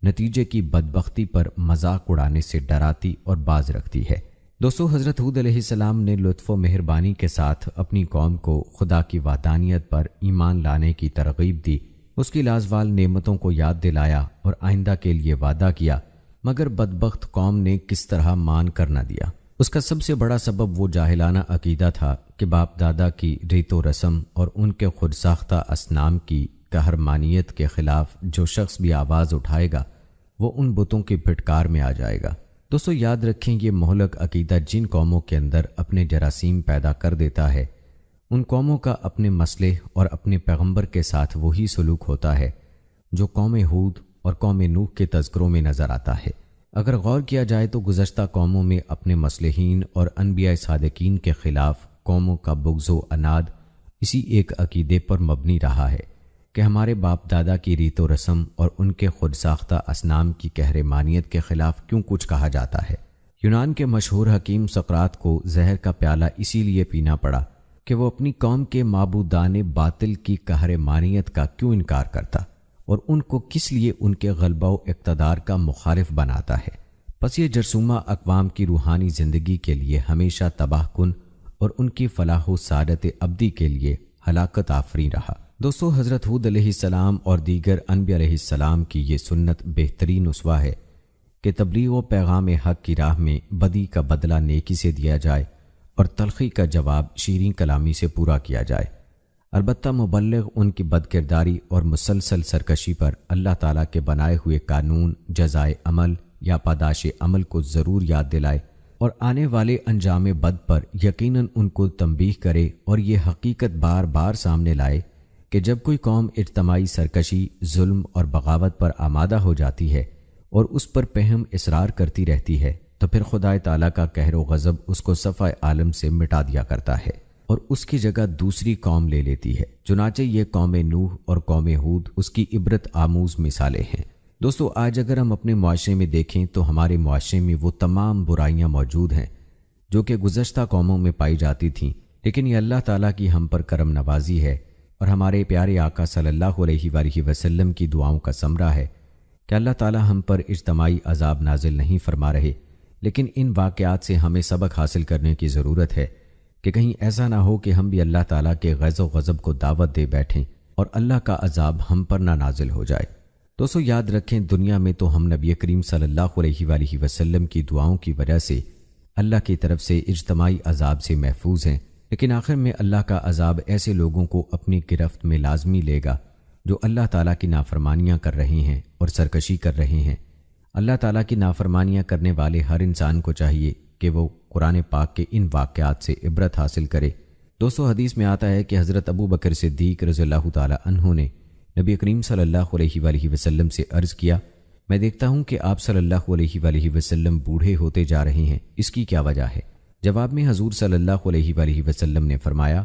نتیجے کی بدبختی پر مذاق اڑانے سے ڈراتی اور باز رکھتی ہے۔ دوستو، حضرت ہود علیہ السلام نے لطف و مہربانی کے ساتھ اپنی قوم کو خدا کی وحدانیت پر ایمان لانے کی ترغیب دی، اس کی لازوال نعمتوں کو یاد دلایا اور آئندہ کے لیے وعدہ کیا، مگر بدبخت قوم نے کس طرح مان کر نہ دیا۔ اس کا سب سے بڑا سبب وہ جاہلانہ عقیدہ تھا کہ باپ دادا کی ریت و رسم اور ان کے خود ساختہ اصنام کی قہرمانیت کے خلاف جو شخص بھی آواز اٹھائے گا وہ ان بتوں کی پھٹکار میں آ جائے گا۔ دوستو، یاد رکھیں، یہ مہلک عقیدہ جن قوموں کے اندر اپنے جراثیم پیدا کر دیتا ہے، ان قوموں کا اپنے مسئلے اور اپنے پیغمبر کے ساتھ وہی سلوک ہوتا ہے جو قوم ہود اور قوم نوح کے تذکروں میں نظر آتا ہے۔ اگر غور کیا جائے تو گزشتہ قوموں میں اپنے مصلحین اور انبیاء صادقین کے خلاف قوموں کا بغض و عناد اسی ایک عقیدے پر مبنی رہا ہے کہ ہمارے باپ دادا کی ریت و رسم اور ان کے خود ساختہ اصنام کی قہرمانیت کے خلاف کیوں کچھ کہا جاتا ہے۔ یونان کے مشہور حکیم سقراط کو زہر کا پیالہ اسی لیے پینا پڑا کہ وہ اپنی قوم کے معبودان باطل کی قہرمانیت کا کیوں انکار کرتا اور ان کو کس لیے ان کے غلبہ و اقتدار کا مخالف بناتا ہے۔ پس یہ جرثومہ اقوام کی روحانی زندگی کے لیے ہمیشہ تباہ کن اور ان کی فلاح و سعادت ابدی کے لیے ہلاکت آفریں رہا۔ دوستو، حضرت ہود علیہ السلام اور دیگر انبیاء علیہ السلام کی یہ سنت بہترین اسوہ ہے کہ تبلیغ و پیغام حق کی راہ میں بدی کا بدلہ نیکی سے دیا جائے اور تلخی کا جواب شیریں کلامی سے پورا کیا جائے۔ البتہ مبلغ ان کی بدکرداری اور مسلسل سرکشی پر اللہ تعالیٰ کے بنائے ہوئے قانون، جزائے عمل یا پاداش عمل کو ضرور یاد دلائے اور آنے والے انجام بد پر یقیناً ان کو تنبیہ کرے اور یہ حقیقت بار بار سامنے لائے کہ جب کوئی قوم اجتماعی سرکشی، ظلم اور بغاوت پر آمادہ ہو جاتی ہے اور اس پر پہم اصرار کرتی رہتی ہے تو پھر خدائے تعالیٰ کا قہر و غضب اس کو صفحہ عالم سے مٹا دیا کرتا ہے اور اس کی جگہ دوسری قوم لے لیتی ہے۔ چنانچہ یہ قوم نوح اور قوم ہود اس کی عبرت آموز مثالیں ہیں۔ دوستو، آج اگر ہم اپنے معاشرے میں دیکھیں تو ہمارے معاشرے میں وہ تمام برائیاں موجود ہیں جو کہ گزشتہ قوموں میں پائی جاتی تھیں، لیکن یہ اللہ تعالیٰ کی ہم پر کرم نوازی ہے اور ہمارے پیارے آقا صلی اللہ علیہ وآلہ وسلم کی دعاؤں کا ثمرہ ہے کہ اللہ تعالیٰ ہم پر اجتماعی عذاب نازل نہیں فرما رہے، لیکن ان واقعات سے ہمیں سبق حاصل کرنے کی ضرورت ہے کہ کہیں ایسا نہ ہو کہ ہم بھی اللہ تعالیٰ کے غیظ و غضب کو دعوت دے بیٹھیں اور اللہ کا عذاب ہم پر نہ نازل ہو جائے۔ دوستو، یاد رکھیں دنیا میں تو ہم نبی کریم صلی اللہ علیہ وآلہ وسلم کی دعاؤں کی وجہ سے اللہ کی طرف سے اجتماعی عذاب سے محفوظ ہیں، لیکن آخر میں اللہ کا عذاب ایسے لوگوں کو اپنی گرفت میں لازمی لے گا جو اللہ تعالیٰ کی نافرمانیاں کر رہے ہیں اور سرکشی کر رہے ہیں۔ اللہ تعالیٰ کی نافرمانیاں کرنے والے ہر انسان کو چاہیے کہ وہ قرآن پاک کے ان واقعات سے عبرت حاصل کرے۔ دوستو، حدیث میں آتا ہے کہ حضرت ابو بکر صدیق رضی اللہ تعالیٰ عنہ نے نبی کریم صلی اللہ علیہ وآلہ وسلم سے عرض کیا، میں دیکھتا ہوں کہ آپ صلی اللہ علیہ وآلہ وسلم بوڑھے ہوتے جا رہے ہیں، اس کی کیا وجہ ہے؟ جواب میں حضور صلی اللہ علیہ وآلہ وسلم نے فرمایا،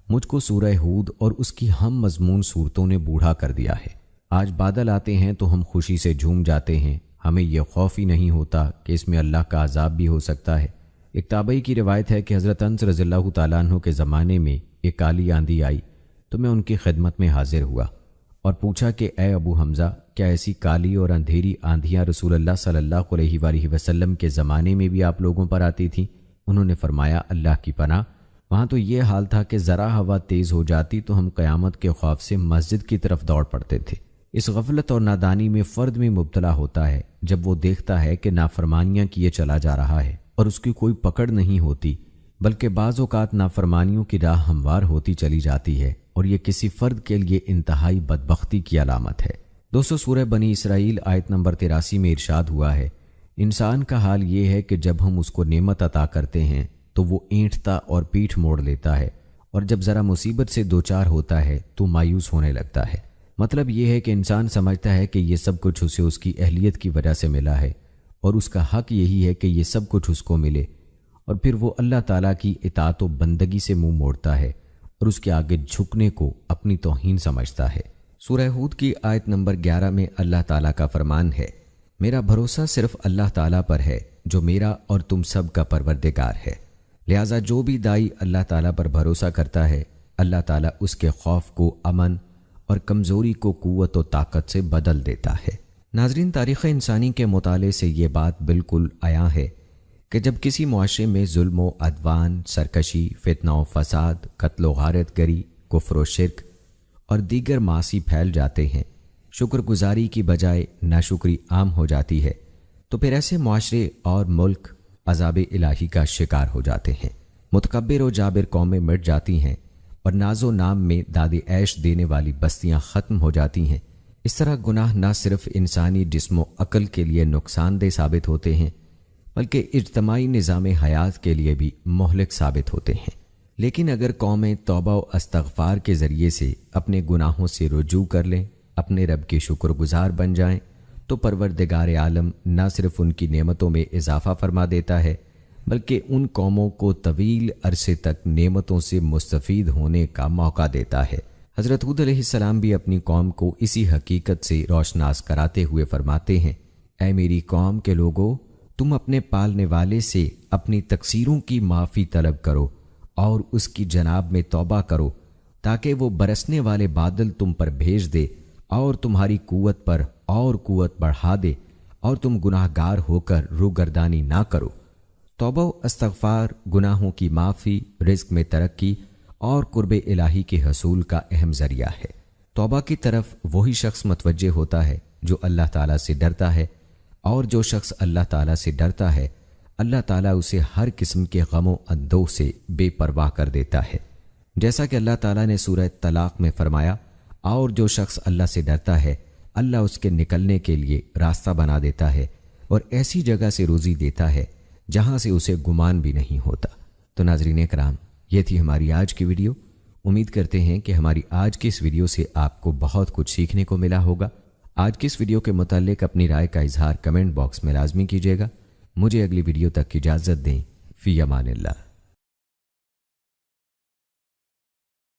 مجھ کو سورہ ہود اور اس کی ہم مضمون صورتوں نے بوڑھا کر دیا ہے۔ آج بادل آتے ہیں تو ہم خوشی سے جھوم جاتے ہیں، ہمیں یہ خوف ہی نہیں ہوتا کہ اس میں اللہ کا عذاب بھی ہو سکتا ہے۔ ایک تابعی کی روایت ہے کہ حضرت انس رضی اللہ تعالیٰ عنہ کے زمانے میں ایک کالی آندھی آئی تو میں ان کی خدمت میں حاضر ہوا اور پوچھا کہ اے ابو حمزہ، کیا ایسی کالی اور اندھیری آندھیاں رسول اللہ صلی اللہ علیہ وآلہ وسلم کے زمانے میں بھی آپ لوگوں پر آتی تھیں؟ انہوں نے فرمایا، اللہ کی پناہ، وہاں تو یہ حال تھا کہ ذرا ہوا تیز ہو جاتی تو ہم قیامت کے خوف سے مسجد کی طرف دوڑ پڑتے تھے۔ اس غفلت اور نادانی میں فرد میں مبتلا ہوتا ہے جب وہ دیکھتا ہے کہ نافرمانیاں کیے چلا جا رہا ہے اور اس کی کوئی پکڑ نہیں ہوتی، بلکہ بعض اوقات نافرمانیوں کی راہ ہموار ہوتی چلی جاتی ہے، اور یہ کسی فرد کے لیے انتہائی بدبختی کی علامت ہے۔ دوستو، سورہ بنی اسرائیل آیت نمبر 83 میں ارشاد ہوا ہے، انسان کا حال یہ ہے کہ جب ہم اس کو نعمت عطا کرتے ہیں تو وہ اینٹتا اور پیٹھ موڑ لیتا ہے، اور جب ذرا مصیبت سے دوچار ہوتا ہے تو مایوس ہونے لگتا ہے۔ مطلب یہ ہے کہ انسان سمجھتا ہے کہ یہ سب کچھ اسے اس کی اہلیت کی وجہ سے ملا ہے اور اس کا حق یہی ہے کہ یہ سب کچھ اس کو ملے، اور پھر وہ اللہ تعالیٰ کی اطاعت و بندگی سے منہ موڑتا ہے اور اس کے آگے جھکنے کو اپنی توہین سمجھتا ہے۔ سورہ ہود کی آیت نمبر 11 میں اللہ تعالیٰ کا فرمان ہے، میرا بھروسہ صرف اللہ تعالیٰ پر ہے جو میرا اور تم سب کا پروردگار ہے، لہٰذا جو بھی دائی اللہ تعالیٰ پر بھروسہ کرتا ہے، اللہ تعالیٰ اس کے خوف کو امن اور کمزوری کو قوت و طاقت سے بدل دیتا ہے۔ ناظرین، تاریخ انسانی کے مطالعے سے یہ بات بالکل عیاں ہے کہ جب کسی معاشرے میں ظلم و عدوان، سرکشی، فتنہ و فساد، قتل و غارت گری، کفر و شرک اور دیگر معاصی پھیل جاتے ہیں، شکر گزاری کی بجائے ناشکری عام ہو جاتی ہے، تو پھر ایسے معاشرے اور ملک عذاب الہی کا شکار ہو جاتے ہیں، متکبر و جابر قومیں مٹ جاتی ہیں اور ناز و نام میں داد عیش دینے والی بستیاں ختم ہو جاتی ہیں۔ اس طرح گناہ نہ صرف انسانی جسم و عقل کے لیے نقصان دہ ثابت ہوتے ہیں بلکہ اجتماعی نظام حیات کے لیے بھی مہلک ثابت ہوتے ہیں۔ لیکن اگر قومیں توبہ و استغفار کے ذریعے سے اپنے گناہوں سے رجوع کر لیں، اپنے رب کے شکر گزار بن جائیں تو پروردگار عالم نہ صرف ان کی نعمتوں میں اضافہ فرما دیتا ہے بلکہ ان قوموں کو طویل عرصے تک نعمتوں سے مستفید ہونے کا موقع دیتا ہے۔ حضرت ہود علیہ السلام بھی اپنی قوم کو اسی حقیقت سے روشناس کراتے ہوئے فرماتے ہیں، اے میری قوم کے لوگو، تم اپنے پالنے والے سے اپنی تقصیروں کی معافی طلب کرو اور اس کی جناب میں توبہ کرو تاکہ وہ برسنے والے بادل تم پر بھیج دے اور تمہاری قوت پر اور قوت بڑھا دے اور تم گناہ گار ہو کر روگردانی نہ کرو۔ توبہ و استغفار گناہوں کی معافی، رزق میں ترقی اور قرب الہی کے حصول کا اہم ذریعہ ہے۔ توبہ کی طرف وہی شخص متوجہ ہوتا ہے جو اللہ تعالیٰ سے ڈرتا ہے، اور جو شخص اللہ تعالیٰ سے ڈرتا ہے اللہ تعالیٰ اسے ہر قسم کے غم و اندوہ سے بے پرواہ کر دیتا ہے۔ جیسا کہ اللہ تعالیٰ نے سورہ طلاق میں فرمایا، اور جو شخص اللہ سے ڈرتا ہے اللہ اس کے نکلنے کے لیے راستہ بنا دیتا ہے اور ایسی جگہ سے روزی دیتا ہے جہاں سے اسے گمان بھی نہیں ہوتا۔ تو ناظرین کرام، یہ تھی ہماری آج کی ویڈیو۔ امید کرتے ہیں کہ ہماری آج کی اس ویڈیو سے آپ کو بہت کچھ سیکھنے کو ملا ہوگا۔ آج کی اس ویڈیو کے متعلق اپنی رائے کا اظہار کمنٹ باکس میں لازمی کیجیے گا۔ مجھے اگلی ویڈیو تک کی اجازت دیں۔ فی امان اللہ۔